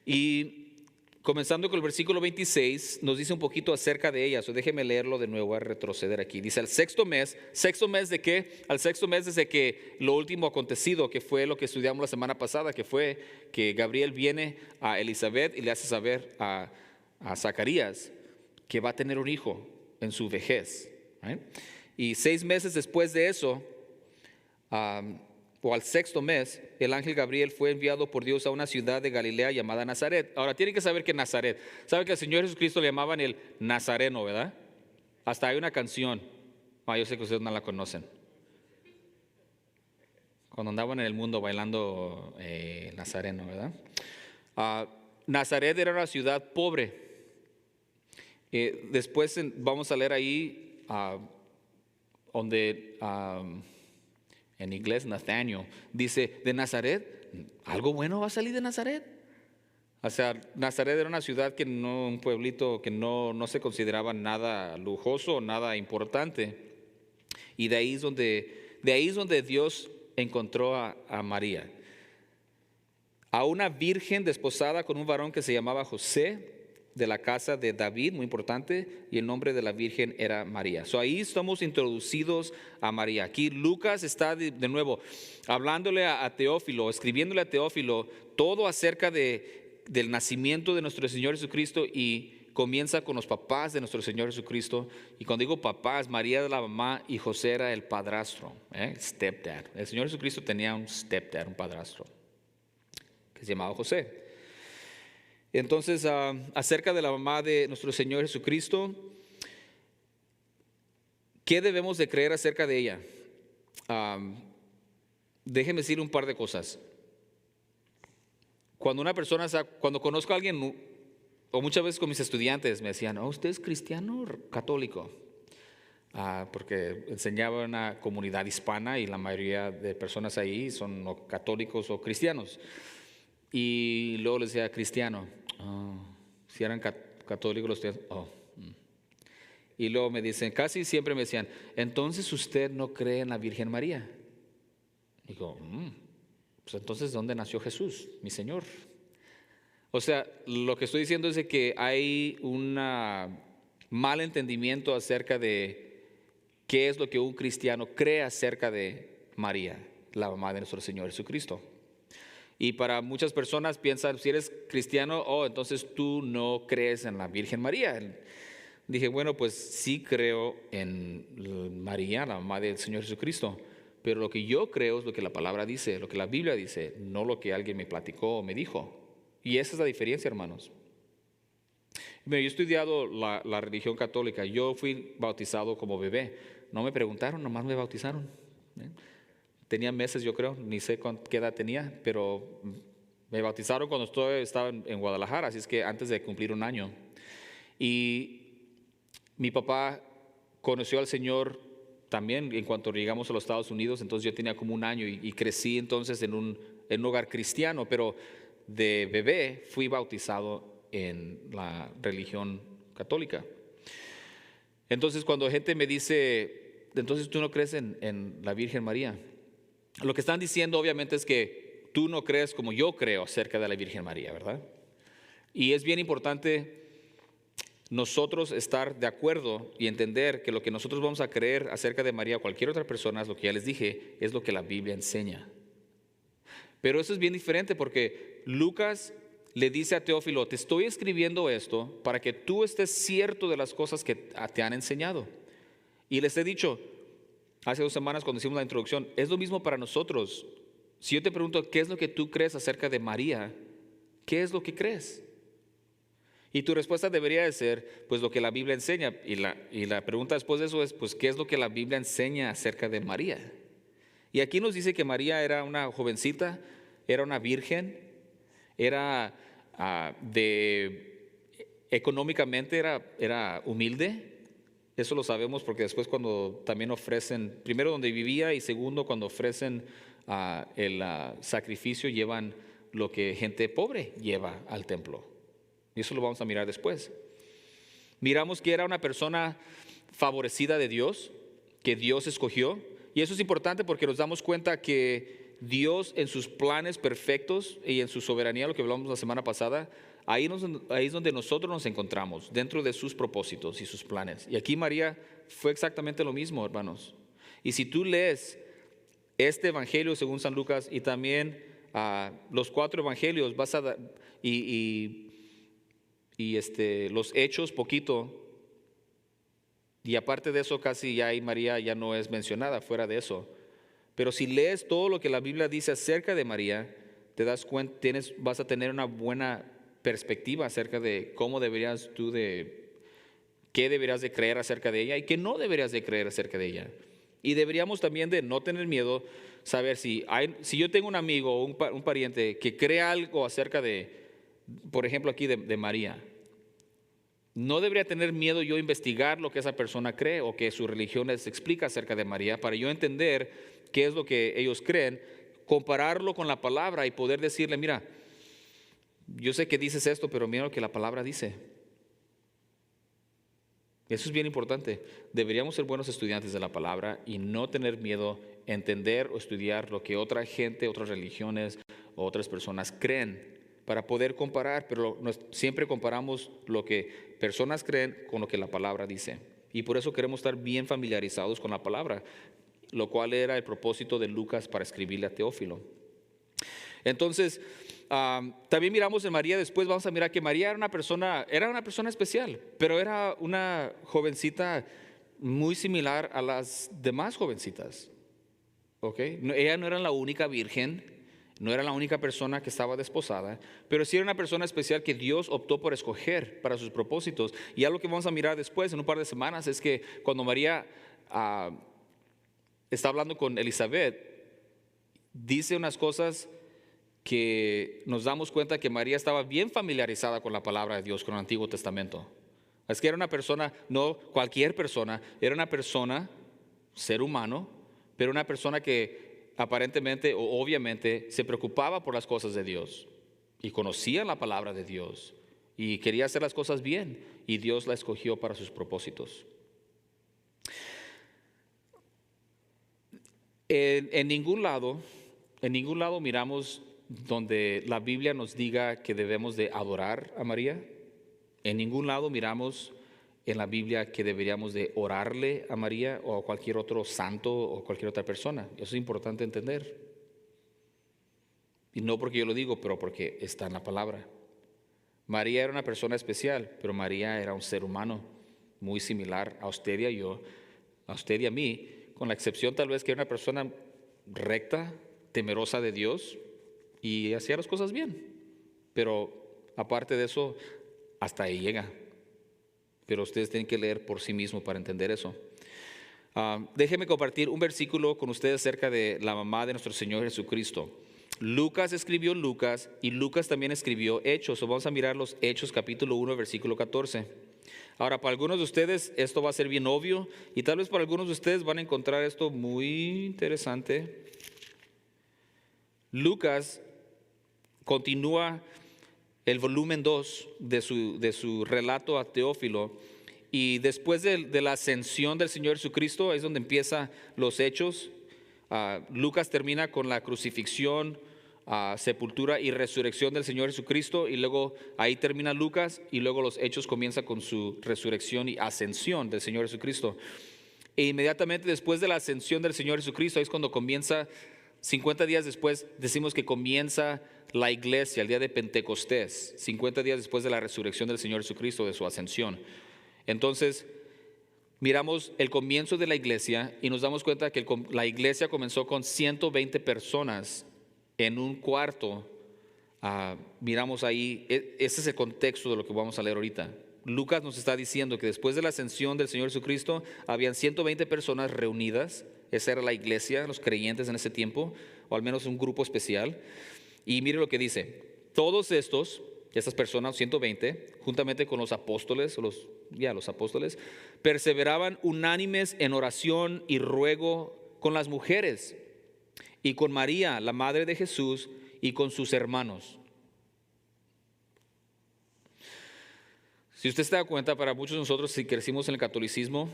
Y comenzando con el versículo 26, nos dice un poquito acerca de ella. Déjeme leerlo de nuevo, a retroceder aquí. Dice, al 6º mes ¿de qué? Al 6º mes desde que lo último acontecido, que fue lo que estudiamos la semana pasada, que fue que Gabriel viene a Elizabeth y le hace saber a Zacarías que va a tener un hijo en su vejez. ¿Right? Y 6 meses después de eso, o al 6º mes, el ángel Gabriel fue enviado por Dios a una ciudad de Galilea llamada Nazaret. Ahora tienen que saber que Nazaret, sabe que al Señor Jesucristo le llamaban el Nazareno, ¿verdad? Hasta hay una canción, yo sé que ustedes no la conocen, cuando andaban en el mundo bailando Nazareno, ¿verdad? Nazaret era una ciudad pobre. Después vamos a leer ahí donde en inglés Nathaniel dice, de Nazaret, ¿algo bueno va a salir de Nazaret? O sea, Nazaret era una ciudad un pueblito que no se consideraba nada lujoso, nada importante. Y de ahí es donde Dios encontró a María, a una virgen desposada con un varón que se llamaba José, de la casa de David, muy importante, y el nombre de la virgen era María. Ahí estamos introducidos a María. Aquí Lucas está de nuevo hablándole a Teófilo, escribiéndole a Teófilo todo acerca del nacimiento de nuestro Señor Jesucristo, y comienza con los papás de nuestro Señor Jesucristo. Y cuando digo papás, María era la mamá y José era el padrastro, stepdad. El Señor Jesucristo tenía un stepdad, un padrastro, que se llamaba José. Entonces, acerca de la mamá de nuestro Señor Jesucristo, ¿qué debemos de creer acerca de ella? Déjenme decir un par de cosas. Cuando conozco a alguien, o muchas veces con mis estudiantes me decían, ¿usted es cristiano o católico? Porque enseñaba en una comunidad hispana y la mayoría de personas ahí son o católicos o cristianos. Y luego les decía cristiano. Si eran católicos los estudiantes. Y luego me dicen, casi siempre me decían, entonces usted no cree en la Virgen María. Digo, pues entonces ¿dónde nació Jesús, mi Señor? O sea, lo que estoy diciendo es de que hay un mal entendimiento acerca de qué es lo que un cristiano cree acerca de María, la mamá de nuestro Señor Jesucristo. Y para muchas personas piensan, si eres cristiano, entonces tú no crees en la Virgen María. Dije, bueno, pues sí creo en María, la mamá del Señor Jesucristo, pero lo que yo creo es lo que la palabra dice, lo que la Biblia dice, no lo que alguien me platicó o me dijo. Y esa es la diferencia, hermanos. Yo he estudiado la religión católica. Yo fui bautizado como bebé. No me preguntaron, nomás me bautizaron. Tenía meses, yo creo, ni sé qué edad tenía, pero me bautizaron cuando estaba en Guadalajara, así es que antes de cumplir 1 año. Y mi papá conoció al Señor también en cuanto llegamos a los Estados Unidos, entonces yo tenía como 1 año y crecí entonces en un hogar cristiano, pero de bebé fui bautizado en la religión católica. Entonces cuando gente me dice, entonces tú no crees en la Virgen María, lo que están diciendo obviamente es que tú no crees como yo creo acerca de la Virgen María, ¿verdad? Y es bien importante nosotros estar de acuerdo y entender que lo que nosotros vamos a creer acerca de María o cualquier otra persona, es lo que ya les dije, es lo que la Biblia enseña. Pero eso es bien diferente porque Lucas le dice a Teófilo, te estoy escribiendo esto para que tú estés cierto de las cosas que te han enseñado. Y les he dicho, hace 2 semanas cuando hicimos la introducción, es lo mismo para nosotros. Si yo te pregunto, ¿qué es lo que tú crees acerca de María? ¿Qué es lo que crees? Y tu respuesta debería de ser, pues lo que la Biblia enseña. Y la pregunta después de eso es, pues, ¿qué es lo que la Biblia enseña acerca de María? Y aquí nos dice que María era una jovencita, era una virgen, era económicamente era humilde. Eso lo sabemos porque después cuando también ofrecen, primero donde vivía y segundo cuando ofrecen el sacrificio, llevan lo que gente pobre lleva al templo. Y eso lo vamos a mirar después. Miramos que era una persona favorecida de Dios, que Dios escogió. Y eso es importante porque nos damos cuenta que Dios en sus planes perfectos y en su soberanía, lo que hablamos la semana pasada, ahí es donde nosotros nos encontramos, dentro de sus propósitos y sus planes. Y aquí María fue exactamente lo mismo, hermanos. Y si tú lees este evangelio según San Lucas y también los 4 evangelios, vas a los hechos poquito, y aparte de eso casi ya ahí María ya no es mencionada fuera de eso. Pero si lees todo lo que la Biblia dice acerca de María, te das cuenta, vas a tener una buena perspectiva acerca de cómo deberías qué deberías de creer acerca de ella y qué no deberías de creer acerca de ella. Y deberíamos también de no tener miedo, saber si yo tengo un amigo o un pariente que cree algo acerca de, por ejemplo aquí de María, no debería tener miedo yo investigar lo que esa persona cree o que su religión les explica acerca de María para yo entender qué es lo que ellos creen, compararlo con la palabra y poder decirle, mira, yo sé que dices esto, pero mira lo que la palabra dice. Eso es bien importante. Deberíamos ser buenos estudiantes de la palabra y no tener miedo a entender o estudiar lo que otra gente, otras religiones o otras personas creen para poder comparar, pero siempre comparamos lo que personas creen con lo que la palabra dice. Y por eso queremos estar bien familiarizados con la palabra, lo cual era el propósito de Lucas para escribirle a Teófilo. Entonces, también miramos en María, después vamos a mirar que María era una persona especial, pero era una jovencita muy similar a las demás jovencitas. ¿Okay? Ella no era la única virgen, no era la única persona que estaba desposada, pero sí era una persona especial que Dios optó por escoger para sus propósitos. Y algo que vamos a mirar después, en un par de semanas, es que cuando María está hablando con Elizabeth, dice unas cosas que nos damos cuenta que María estaba bien familiarizada con la palabra de Dios, con el Antiguo Testamento. Es que era una persona, no cualquier persona, era una persona, ser humano, pero una persona que aparentemente o obviamente se preocupaba por las cosas de Dios y conocía la palabra de Dios y quería hacer las cosas bien, y Dios la escogió para sus propósitos. En ningún lado miramos donde la Biblia nos diga que debemos de adorar a María. En ningún lado miramos en la Biblia que deberíamos de orarle a María o a cualquier otro santo o cualquier otra persona. Eso es importante entender. Y no porque yo lo digo, pero porque está en la palabra. María era una persona especial, pero María era un ser humano muy similar a usted y a yo, a usted y a mí, con la excepción tal vez que era una persona recta, temerosa de Dios y hacía las cosas bien. Pero aparte de eso, hasta ahí llega. Pero ustedes tienen que leer por sí mismos para entender eso. Déjenme compartir un versículo con ustedes acerca de la mamá de nuestro Señor Jesucristo. Lucas escribió Lucas y Lucas también escribió Hechos. Vamos a mirar los Hechos capítulo 1, versículo 14. Ahora, para algunos de ustedes esto va a ser bien obvio y tal vez para algunos de ustedes van a encontrar esto muy interesante. Lucas continúa el volumen 2 de su relato a Teófilo, y después de la ascensión del Señor Jesucristo es donde empieza los hechos. Lucas termina con la crucifixión, sepultura y resurrección del Señor Jesucristo, y luego ahí termina Lucas, y luego los hechos comienza con su resurrección y ascensión del Señor Jesucristo. E inmediatamente después de la ascensión del Señor Jesucristo es cuando comienza, 50 días después decimos que comienza la iglesia, el día de Pentecostés, 50 días después de la resurrección del Señor Jesucristo, de su ascensión. Entonces, miramos el comienzo de la iglesia y nos damos cuenta que la iglesia comenzó con 120 personas en un cuarto. Miramos ahí, ese es el contexto de lo que vamos a leer ahorita. Lucas nos está diciendo que después de la ascensión del Señor Jesucristo, habían 120 personas reunidas. Esa era la iglesia, los creyentes en ese tiempo, o al menos un grupo especial. Y mire lo que dice: todos estas personas, 120, juntamente con los apóstoles, los apóstoles, perseveraban unánimes en oración y ruego con las mujeres, y con María, la madre de Jesús, y con sus hermanos. Si usted se da cuenta, para muchos de nosotros, si crecimos en el catolicismo,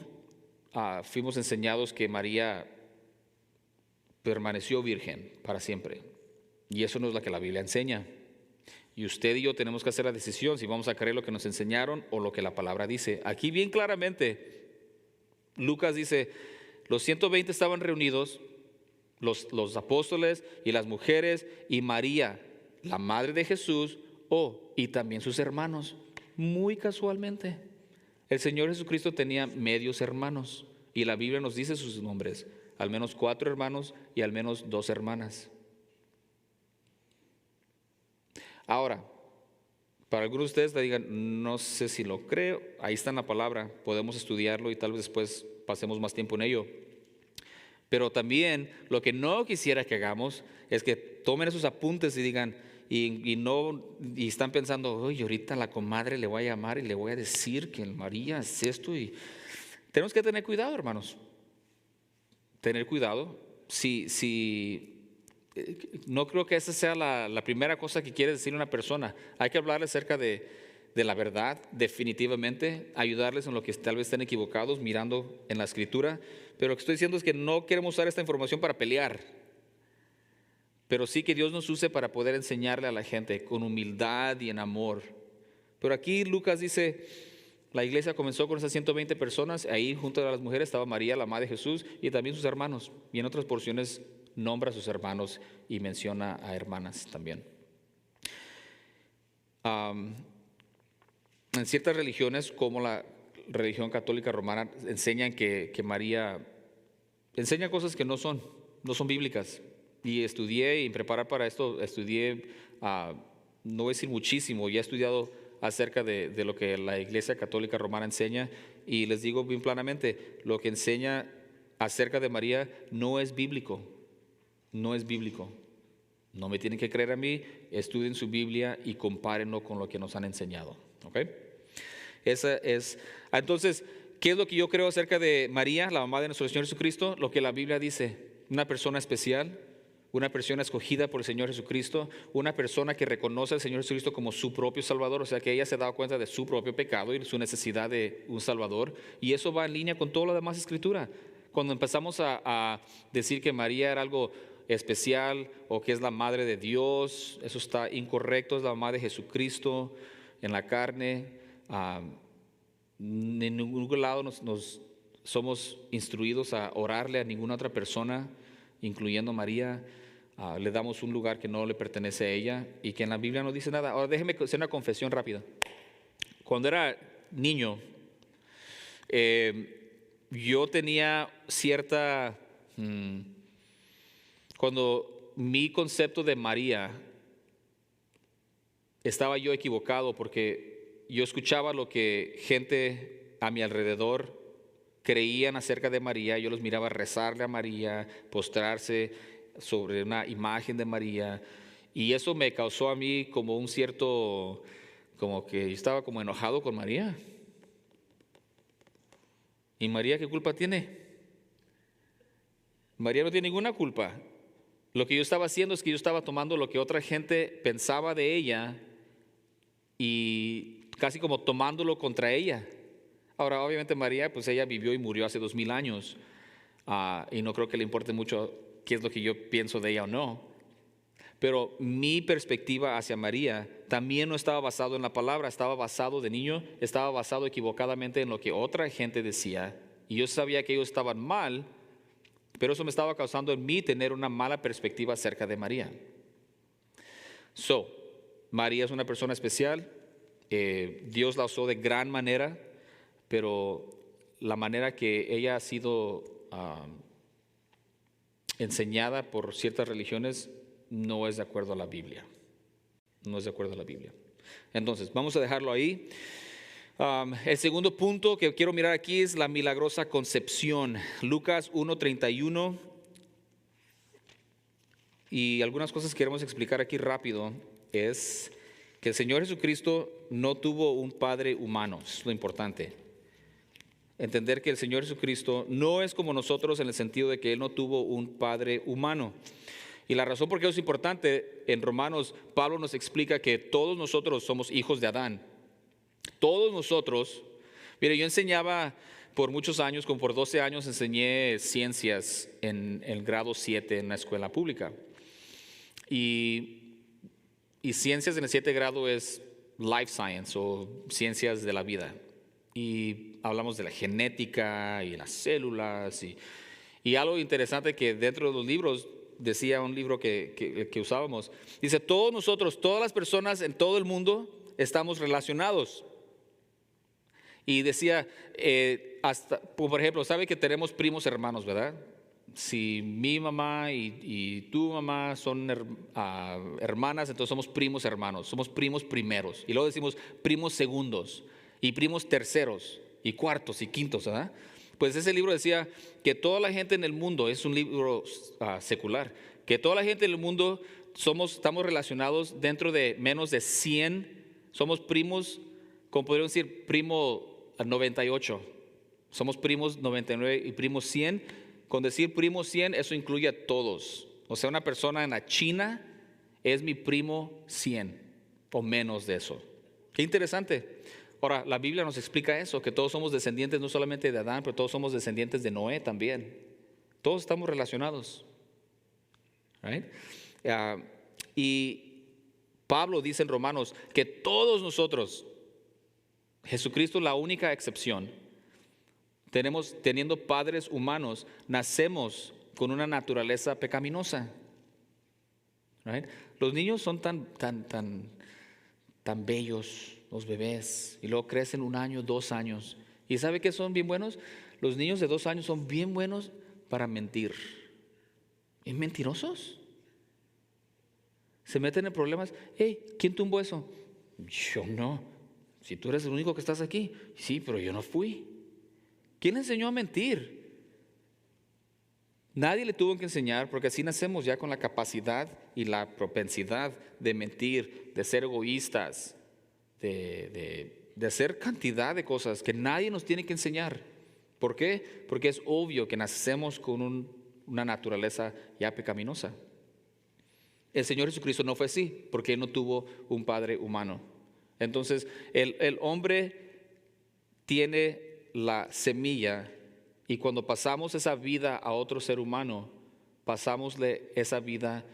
fuimos enseñados que María permaneció virgen para siempre. Y eso no es lo que la Biblia enseña. Y usted y yo tenemos que hacer la decisión si vamos a creer lo que nos enseñaron o lo que la palabra dice. Aquí bien claramente, Lucas dice, los 120 estaban reunidos, los apóstoles y las mujeres y María, la madre de Jesús, y también sus hermanos. Muy casualmente, el Señor Jesucristo tenía medios hermanos y la Biblia nos dice sus nombres, al menos 4 hermanos y al menos 2 hermanas. Ahora, para algunos de ustedes le digan, no sé si lo creo, ahí está en la palabra, podemos estudiarlo y tal vez después pasemos más tiempo en ello. Pero también lo que no quisiera que hagamos es que tomen esos apuntes y digan, y están pensando, oye, ahorita la comadre le voy a llamar y le voy a decir que María es esto. Y tenemos que tener cuidado, hermanos. Tener cuidado. No creo que esa sea la primera cosa que quiere decir una persona. Hay que hablarle acerca de la verdad, definitivamente, ayudarles en lo que tal vez estén equivocados, mirando en la Escritura. Pero lo que estoy diciendo es que no queremos usar esta información para pelear. Pero sí que Dios nos use para poder enseñarle a la gente con humildad y en amor. Pero aquí Lucas dice, la iglesia comenzó con esas 120 personas, ahí junto a las mujeres estaba María, la madre de Jesús, y también sus hermanos. Y en otras porciones nombra a sus hermanos y menciona a hermanas también. En ciertas religiones, como la religión católica romana, enseñan que María enseña cosas que no son bíblicas. Y estudié, y preparar para esto, no voy a decir muchísimo, ya he estudiado acerca de lo que la Iglesia Católica Romana enseña, y les digo bien planamente, lo que enseña acerca de María no es bíblico, no es bíblico. No me tienen que creer a mí, estudien su Biblia y compárenlo con lo que nos han enseñado. ¿Ok? Entonces, ¿qué es lo que yo creo acerca de María, la mamá de nuestro Señor Jesucristo? Lo que la Biblia dice, una persona especial, una persona escogida por el Señor Jesucristo, una persona que reconoce al Señor Jesucristo como su propio Salvador, o sea que ella se da cuenta de su propio pecado y su necesidad de un Salvador, y eso va en línea con toda la demás Escritura. Cuando empezamos a decir que María era algo especial o que es la madre de Dios, eso está incorrecto, es la mamá de Jesucristo en la carne. En ningún lado nos somos instruidos a orarle a ninguna otra persona, incluyendo María. Le damos un lugar que no le pertenece a ella y que en la Biblia no dice nada. Ahora déjeme hacer una confesión rápida. Cuando era niño, yo tenía cuando mi concepto de María, estaba yo equivocado porque yo escuchaba lo que gente a mi alrededor creían acerca de María. Yo los miraba rezarle a María, postrarse sobre una imagen de María, y eso me causó a mí como un cierto, como que yo estaba como enojado con María. ¿Y María qué culpa tiene? María no tiene ninguna culpa. Lo que yo estaba haciendo es que yo estaba tomando lo que otra gente pensaba de ella y casi como tomándolo contra ella. Ahora, obviamente María, pues ella vivió y murió hace 2000 años, y no creo que le importe mucho qué es lo que yo pienso de ella o no. Pero mi perspectiva hacia María también no estaba basado en la palabra, estaba basado de niño, estaba basado equivocadamente en lo que otra gente decía. Y yo sabía que ellos estaban mal, pero eso me estaba causando en mí tener una mala perspectiva acerca de María. María es una persona especial, Dios la usó de gran manera, pero la manera que ella ha sido enseñada por ciertas religiones no es de acuerdo a la Biblia. No es de acuerdo a la Biblia. Entonces, vamos a dejarlo ahí. El segundo punto que quiero mirar aquí es la milagrosa concepción. Lucas 1:31. Y algunas cosas que queremos explicar aquí rápido es que el Señor Jesucristo no tuvo un padre humano, es lo importante. Entender que el Señor Jesucristo no es como nosotros en el sentido de que Él no tuvo un padre humano. Y la razón por qué es importante, en Romanos, Pablo nos explica que todos nosotros somos hijos de Adán. Todos nosotros, mire, yo enseñaba por muchos años, como por 12 años, enseñé ciencias en el grado 7 en una escuela pública. Y ciencias en el 7 grado es life science o ciencias de la vida. Y hablamos de la genética y las células. Y algo interesante que dentro de los libros, decía un libro que usábamos, dice, todos nosotros, todas las personas en todo el mundo estamos relacionados. Y decía, hasta, por ejemplo, sabe que tenemos primos hermanos, ¿verdad? Si mi mamá y tu mamá son hermanas, entonces somos primos hermanos, somos primos primeros. Y luego decimos primos segundos y primos terceros y cuartos y quintos, ¿verdad? Pues ese libro decía que toda la gente en el mundo, es un libro secular, que toda la gente en el mundo estamos relacionados dentro de menos de 100, somos primos, como podríamos decir, primo 98, somos primos 99 y primos 100. Con decir primo 100, eso incluye a todos. O sea, una persona en la China es mi primo 100 o menos de eso. Qué interesante. Ahora, la Biblia nos explica eso, que todos somos descendientes no solamente de Adán, pero todos somos descendientes de Noé también. Todos estamos relacionados. Right? Y Pablo dice en Romanos que todos nosotros, Jesucristo es la única excepción, teniendo padres humanos, nacemos con una naturaleza pecaminosa. Right? Los niños son tan bellos, los bebés, y luego crecen 1 año, 2 años. ¿Y sabe qué son bien buenos? Los niños de 2 años son bien buenos para mentir. ¿Y mentirosos? Se meten en problemas. Hey, ¿quién tumbó eso? Yo no. Si tú eres el único que estás aquí. Sí, pero yo no fui. ¿Quién le enseñó a mentir? Nadie le tuvo que enseñar, porque así nacemos ya con la capacidad y la propensidad de mentir, de ser egoístas, de hacer cantidad de cosas que nadie nos tiene que enseñar. ¿Por qué? Porque es obvio que nacemos con una naturaleza ya pecaminosa. El Señor Jesucristo no fue así, porque Él no tuvo un padre humano. Entonces, el hombre tiene la semilla, y cuando pasamos esa vida a otro ser humano, pasámosle esa vida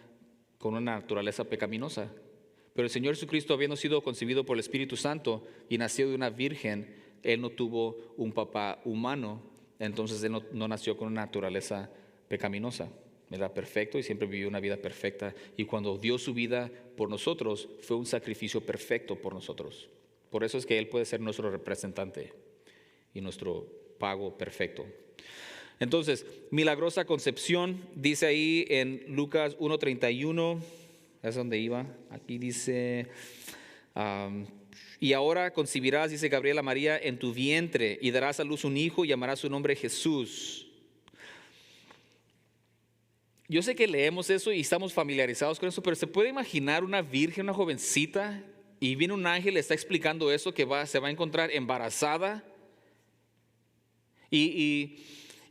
con una naturaleza pecaminosa. Pero el Señor Jesucristo, habiendo sido concebido por el Espíritu Santo y nacido de una virgen, Él no tuvo un papá humano, entonces Él no nació con una naturaleza pecaminosa. Era perfecto y siempre vivió una vida perfecta, y cuando dio su vida por nosotros fue un sacrificio perfecto por nosotros. Por eso es que Él puede ser nuestro representante y nuestro pago perfecto. Entonces, milagrosa concepción, dice ahí en Lucas 1:31, es donde iba, aquí dice, y ahora concebirás, dice Gabriela María, en tu vientre, y darás a luz un hijo y llamarás su nombre Jesús. Yo sé que leemos eso y estamos familiarizados con eso, pero ¿se puede imaginar una virgen, una jovencita, y viene un ángel, le está explicando eso, que se va a encontrar embarazada? Y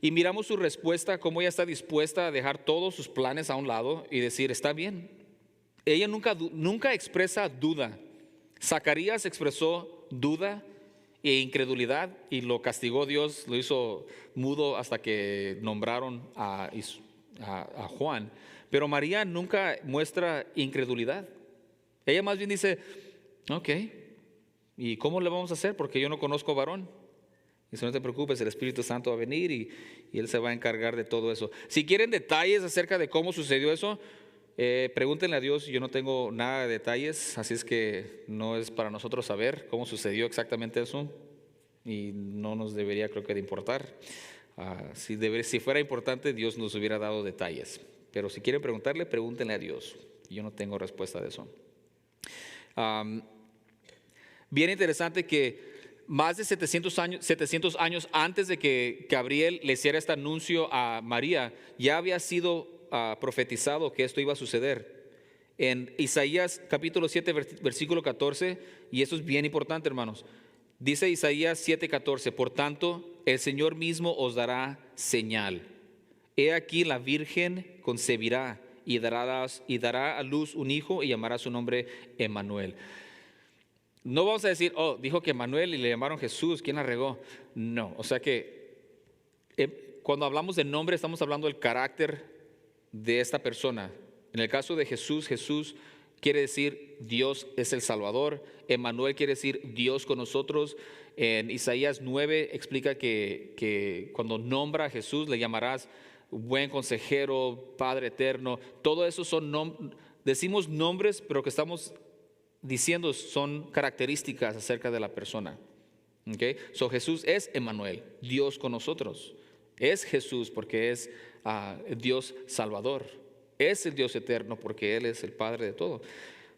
miramos su respuesta, cómo ella está dispuesta a dejar todos sus planes a un lado y decir, está bien. Ella nunca expresa duda. Zacarías expresó duda e incredulidad y lo castigó Dios, lo hizo mudo hasta que nombraron a Juan. Pero María nunca muestra incredulidad. Ella más bien dice, ok, ¿y cómo le vamos a hacer? Porque yo no conozco varón. Dice, no te preocupes, el Espíritu Santo va a venir y Él se va a encargar de todo eso. Si quieren detalles acerca de cómo sucedió eso, pregúntenle a Dios. Yo no tengo nada de detalles, así es que no es para nosotros saber cómo sucedió exactamente eso, y no nos debería, creo que, de importar. Si fuera importante, Dios nos hubiera dado detalles, pero si quieren preguntarle, pregúntenle a Dios. Yo no tengo respuesta de eso. Bien interesante que más de 700 años antes de que Gabriel le hiciera este anuncio a María, ya había sido profetizado que esto iba a suceder. En Isaías capítulo 7, versículo 14, y esto es bien importante, hermanos. Dice Isaías 7:14, por tanto, el Señor mismo os dará señal. He aquí la Virgen concebirá y dará a luz un hijo y llamará su nombre Emmanuel. No vamos a decir, oh, dijo que Emmanuel y le llamaron Jesús, ¿quién la regó? No, o sea que cuando hablamos de nombre estamos hablando del carácter de esta persona. En el caso de Jesús, Jesús quiere decir Dios es el Salvador. Emmanuel quiere decir Dios con nosotros. En Isaías 9 explica que cuando nombra a Jesús le llamarás buen consejero, Padre eterno. Todo eso son decimos nombres, pero que estamos diciendo son características acerca de la persona. Okay? So Jesús es Emmanuel, Dios con nosotros. Es Jesús porque es Dios Salvador. Es el Dios eterno porque Él es el Padre de todo.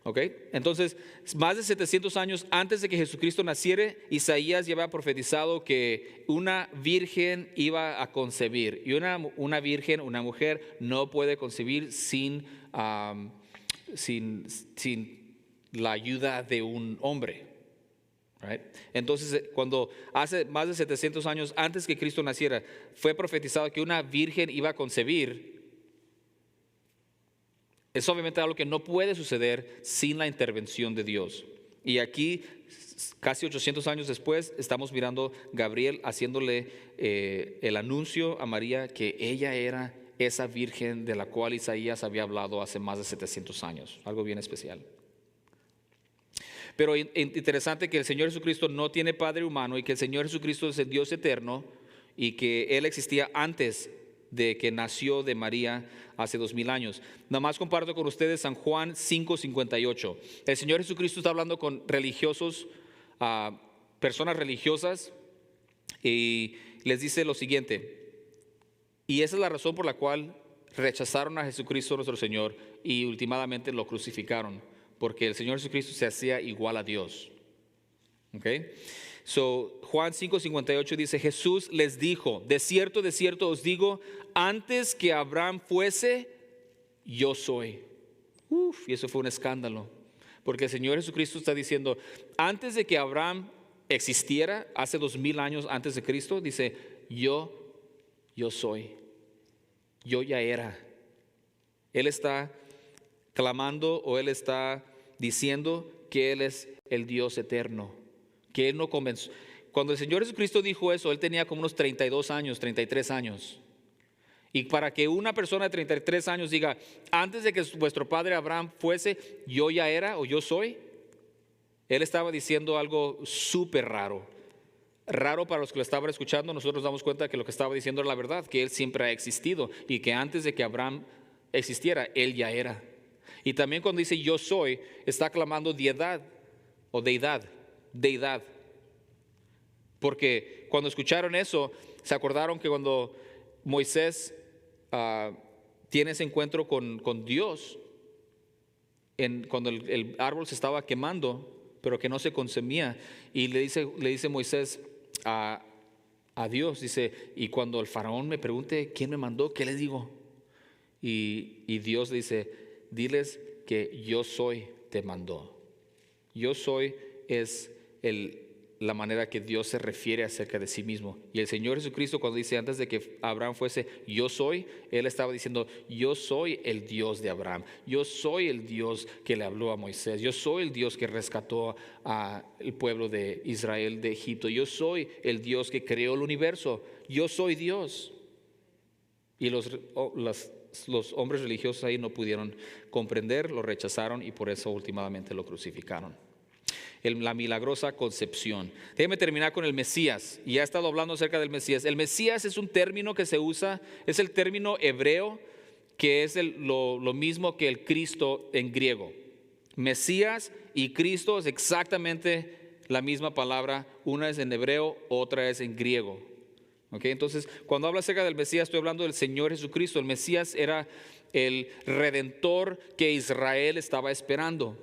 Okay? Entonces, más de 700 años antes de que Jesucristo naciera, Isaías ya había profetizado que una virgen iba a concebir. Y una virgen, una mujer, no puede concebir sin la ayuda de un hombre. Right? Entonces, cuando hace más de 700 años antes que Cristo naciera, fue profetizado que una virgen iba a concebir. Es obviamente algo que no puede suceder sin la intervención de Dios. Y aquí, casi 800 años después, estamos mirando a Gabriel haciéndole el anuncio a María que ella era esa virgen de la cual Isaías había hablado hace más de 700 años. Algo bien especial. Pero interesante que el Señor Jesucristo no tiene padre humano y que el Señor Jesucristo es el Dios eterno y que Él existía antes de que nació de María hace 2000 años. Nada más comparto con ustedes San Juan 5:58. El Señor Jesucristo está hablando con religiosos, personas religiosas, y les dice lo siguiente. Y esa es la razón por la cual rechazaron a Jesucristo nuestro Señor y últimamente lo crucificaron, porque el Señor Jesucristo se hacía igual a Dios. Okay? So, Juan 5:58 dice, Jesús les dijo, de cierto os digo, antes que Abraham fuese, yo soy. Y eso fue un escándalo, porque el Señor Jesucristo está diciendo, antes de que Abraham existiera, hace 2000 años antes de Cristo, dice, yo soy, yo ya era. Él está clamando o Él está diciendo que Él es el Dios eterno, que Él no comenzó. Cuando el Señor Jesucristo dijo eso, Él tenía como unos 32 años, 33 años. Y para que una persona de 33 años diga, antes de que vuestro padre Abraham fuese, yo ya era o yo soy, Él estaba diciendo algo súper raro. Raro para los que lo estaban escuchando. Nosotros nos damos cuenta que lo que estaba diciendo era la verdad, que Él siempre ha existido y que antes de que Abraham existiera, Él ya era. Y también cuando dice yo soy, está clamando deidad o deidad. Porque cuando escucharon eso, se acordaron que cuando Moisés tiene ese encuentro con Dios, cuando el árbol se estaba quemando, pero que no se consumía, y le dice Moisés a Dios, dice, y cuando el faraón me pregunte quién me mandó, ¿qué les digo? Y Dios le dice, diles que yo soy te mandó. Yo soy es la manera que Dios se refiere acerca de sí mismo. Y el Señor Jesucristo, cuando dice antes de que Abraham fuese yo soy, Él estaba diciendo yo soy el Dios de Abraham, yo soy el Dios que le habló a Moisés, yo soy el Dios que rescató al pueblo de Israel de Egipto, yo soy el Dios que creó el universo, yo soy Dios. Y los hombres religiosos ahí no pudieron comprender, lo rechazaron y por eso últimamente lo crucificaron. La milagrosa concepción. Déjeme terminar con el Mesías. Y ya he estado hablando acerca del Mesías. El Mesías es un término que se usa, es el término hebreo que es lo mismo que el Cristo en griego. Mesías y Cristo es exactamente la misma palabra. Una es en hebreo, otra es en griego. Okay, entonces, cuando hablo acerca del Mesías, estoy hablando del Señor Jesucristo. El Mesías era el Redentor que Israel estaba esperando,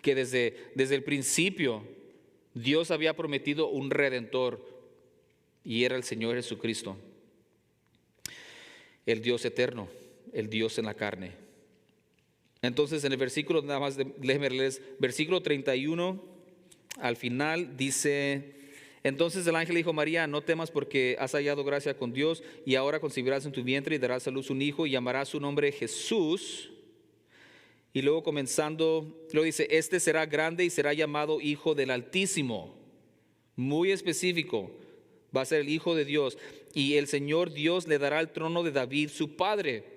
que desde el principio Dios había prometido un redentor y era el Señor Jesucristo, el Dios eterno, el Dios en la carne. Entonces en el versículo, nada más déjenme leerles, versículo 31, al final dice: entonces el ángel dijo a María: no temas, porque has hallado gracia con Dios, y ahora concebirás en tu vientre y darás a luz un hijo y llamarás su nombre Jesús. Y luego luego dice: este será grande y será llamado Hijo del Altísimo. Muy específico, va a ser el Hijo de Dios, y el Señor Dios le dará el trono de David su padre.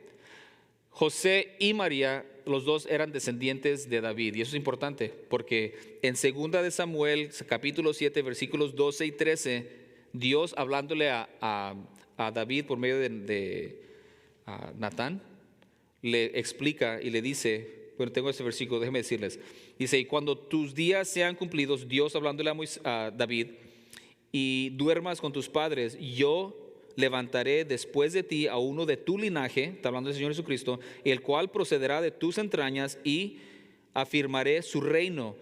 José y María, los dos eran descendientes de David, y eso es importante porque en 2 de Samuel, capítulo 7, versículos 12 y 13, Dios hablándole a David por medio de Natán, le explica y le dice, bueno, tengo ese versículo, déjenme decirles, dice: y cuando tus días sean cumplidos, Dios hablándole a David, y duermas con tus padres, yo levantaré después de ti a uno de tu linaje, está hablando del Señor Jesucristo, el cual procederá de tus entrañas, y afirmaré su reino.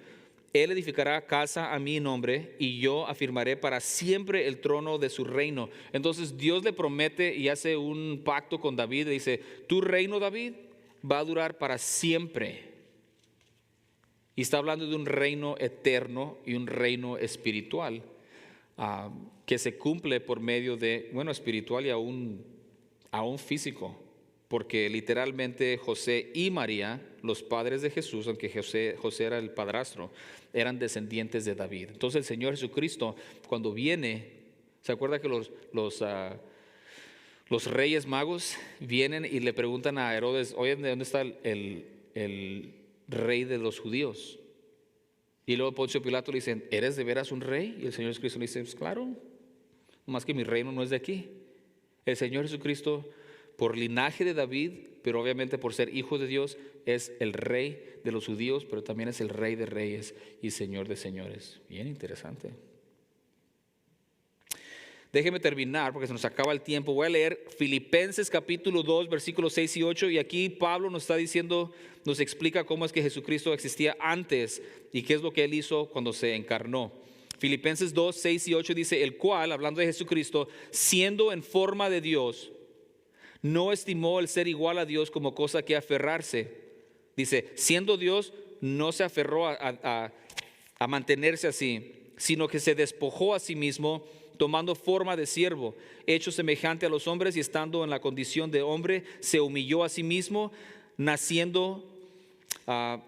Él edificará casa a mi nombre, y yo afirmaré para siempre el trono de su reino. Entonces Dios le promete y hace un pacto con David, y dice: tu reino, David, va a durar para siempre. Y está hablando de un reino eterno y un reino espiritual, que se cumple por medio de, bueno, espiritual y aún físico, porque literalmente José y María, los padres de Jesús, aunque José era el padrastro, eran descendientes de David. Entonces el Señor Jesucristo, cuando viene, ¿se acuerda que los reyes magos vienen y le preguntan a Herodes: oye, ¿de dónde está el rey de los judíos? Y luego Poncio Pilato le dicen: ¿eres de veras un rey? Y el Señor Jesucristo le dice: pues claro, más que mi reino no es de aquí. El Señor Jesucristo, por linaje de David, pero obviamente por ser hijo de Dios, es el rey de los judíos, pero también es el rey de reyes y señor de señores. Bien interesante. Déjeme terminar porque se nos acaba el tiempo. Voy a leer Filipenses capítulo 2, versículos 6 y 8. Y aquí Pablo nos está diciendo, nos explica cómo es que Jesucristo existía antes y qué es lo que Él hizo cuando se encarnó. Filipenses 2, 6 y 8 dice: el cual, hablando de Jesucristo, siendo en forma de Dios, no estimó el ser igual a Dios como cosa que aferrarse. Dice, siendo Dios, no se aferró a mantenerse así, sino que se despojó a sí mismo, tomando forma de siervo, hecho semejante a los hombres, y estando en la condición de hombre, se humilló a sí mismo,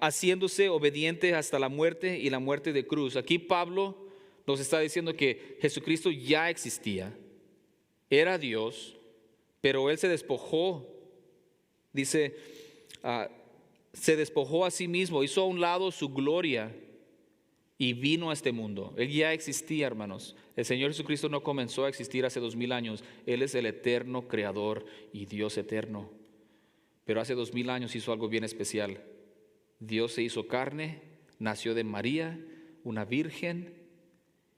haciéndose obediente hasta la muerte y la muerte de cruz. Aquí Pablo nos está diciendo que Jesucristo ya existía, era Dios, pero Él se despojó, dice, se despojó a sí mismo, hizo a un lado su gloria y vino a este mundo. Él ya existía, hermanos. El Señor Jesucristo no comenzó a existir hace 2000 años. Él es el eterno creador y Dios eterno. Pero hace 2000 años hizo algo bien especial. Dios se hizo carne, nació de María, una virgen,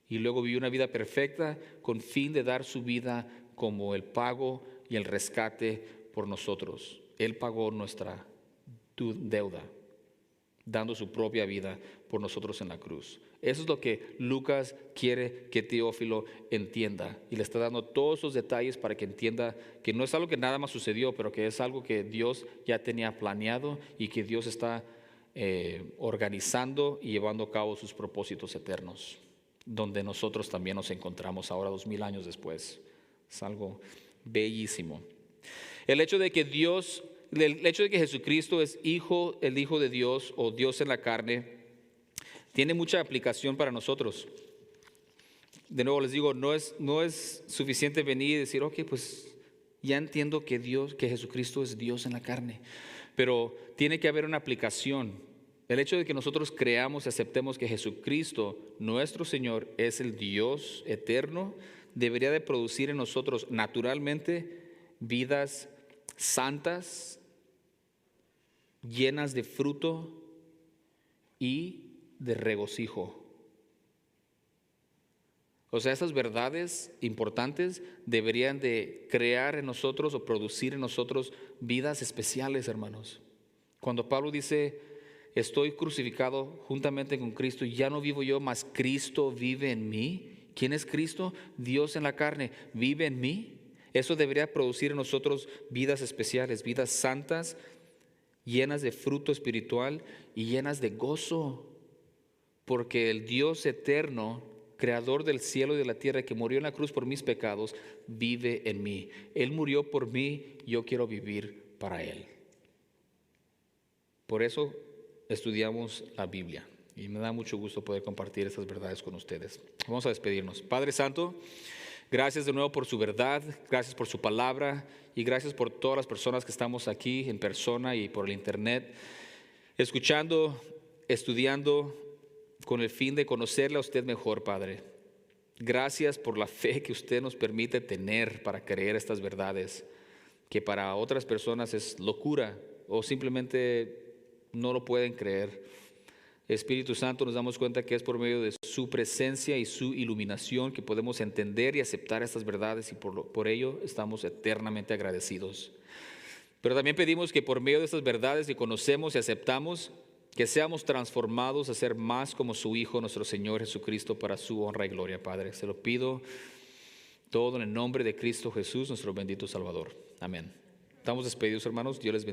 y luego vivió una vida perfecta con fin de dar su vida como el pago y el rescate por nosotros. Él pagó nuestra deuda, dando su propia vida por nosotros en la cruz. Eso es lo que Lucas quiere que Teófilo entienda, y le está dando todos esos detalles para que entienda que no es algo que nada más sucedió, pero que es algo que Dios ya tenía planeado y que Dios está organizando y llevando a cabo sus propósitos eternos, donde nosotros también nos encontramos ahora 2000 años después. Es algo bellísimo. El hecho de que Jesucristo es el Hijo de Dios, o Dios en la carne, tiene mucha aplicación para nosotros. De nuevo les digo, no es suficiente venir y decir, ok, pues ya entiendo que Jesucristo es Dios en la carne, pero tiene que haber una aplicación. El hecho de que nosotros creamos y aceptemos que Jesucristo, nuestro Señor, es el Dios eterno, debería de producir en nosotros naturalmente vidas santas, llenas de fruto y de regocijo. O sea, esas verdades importantes deberían de crear en nosotros o producir en nosotros vidas especiales, hermanos. Cuando Pablo dice Estoy crucificado juntamente con Cristo. Ya no vivo yo, mas Cristo vive en mí. ¿Quién es Cristo? Dios en la carne. ¿Vive en mí? Eso debería producir en nosotros vidas especiales, vidas santas, llenas de fruto espiritual y llenas de gozo. Porque el Dios eterno, creador del cielo y de la tierra, que murió en la cruz por mis pecados, vive en mí. Él murió por mí, yo quiero vivir para Él. Por eso estudiamos la Biblia y me da mucho gusto poder compartir estas verdades con ustedes. Vamos a despedirnos. Padre Santo, gracias de nuevo por su verdad, gracias por su palabra y gracias por todas las personas que estamos aquí en persona y por el internet, escuchando, estudiando con el fin de conocerle a usted mejor, Padre. Gracias por la fe que usted nos permite tener para creer estas verdades, que para otras personas es locura o simplemente no lo pueden creer. Espíritu Santo, nos damos cuenta que es por medio de su presencia y su iluminación que podemos entender y aceptar estas verdades y por ello estamos eternamente agradecidos. Pero también pedimos que por medio de estas verdades que conocemos y aceptamos, que seamos transformados a ser más como su Hijo, nuestro Señor Jesucristo, para su honra y gloria, Padre. Se lo pido todo en el nombre de Cristo Jesús, nuestro bendito Salvador. Amén. Estamos despedidos, hermanos. Dios les bendiga.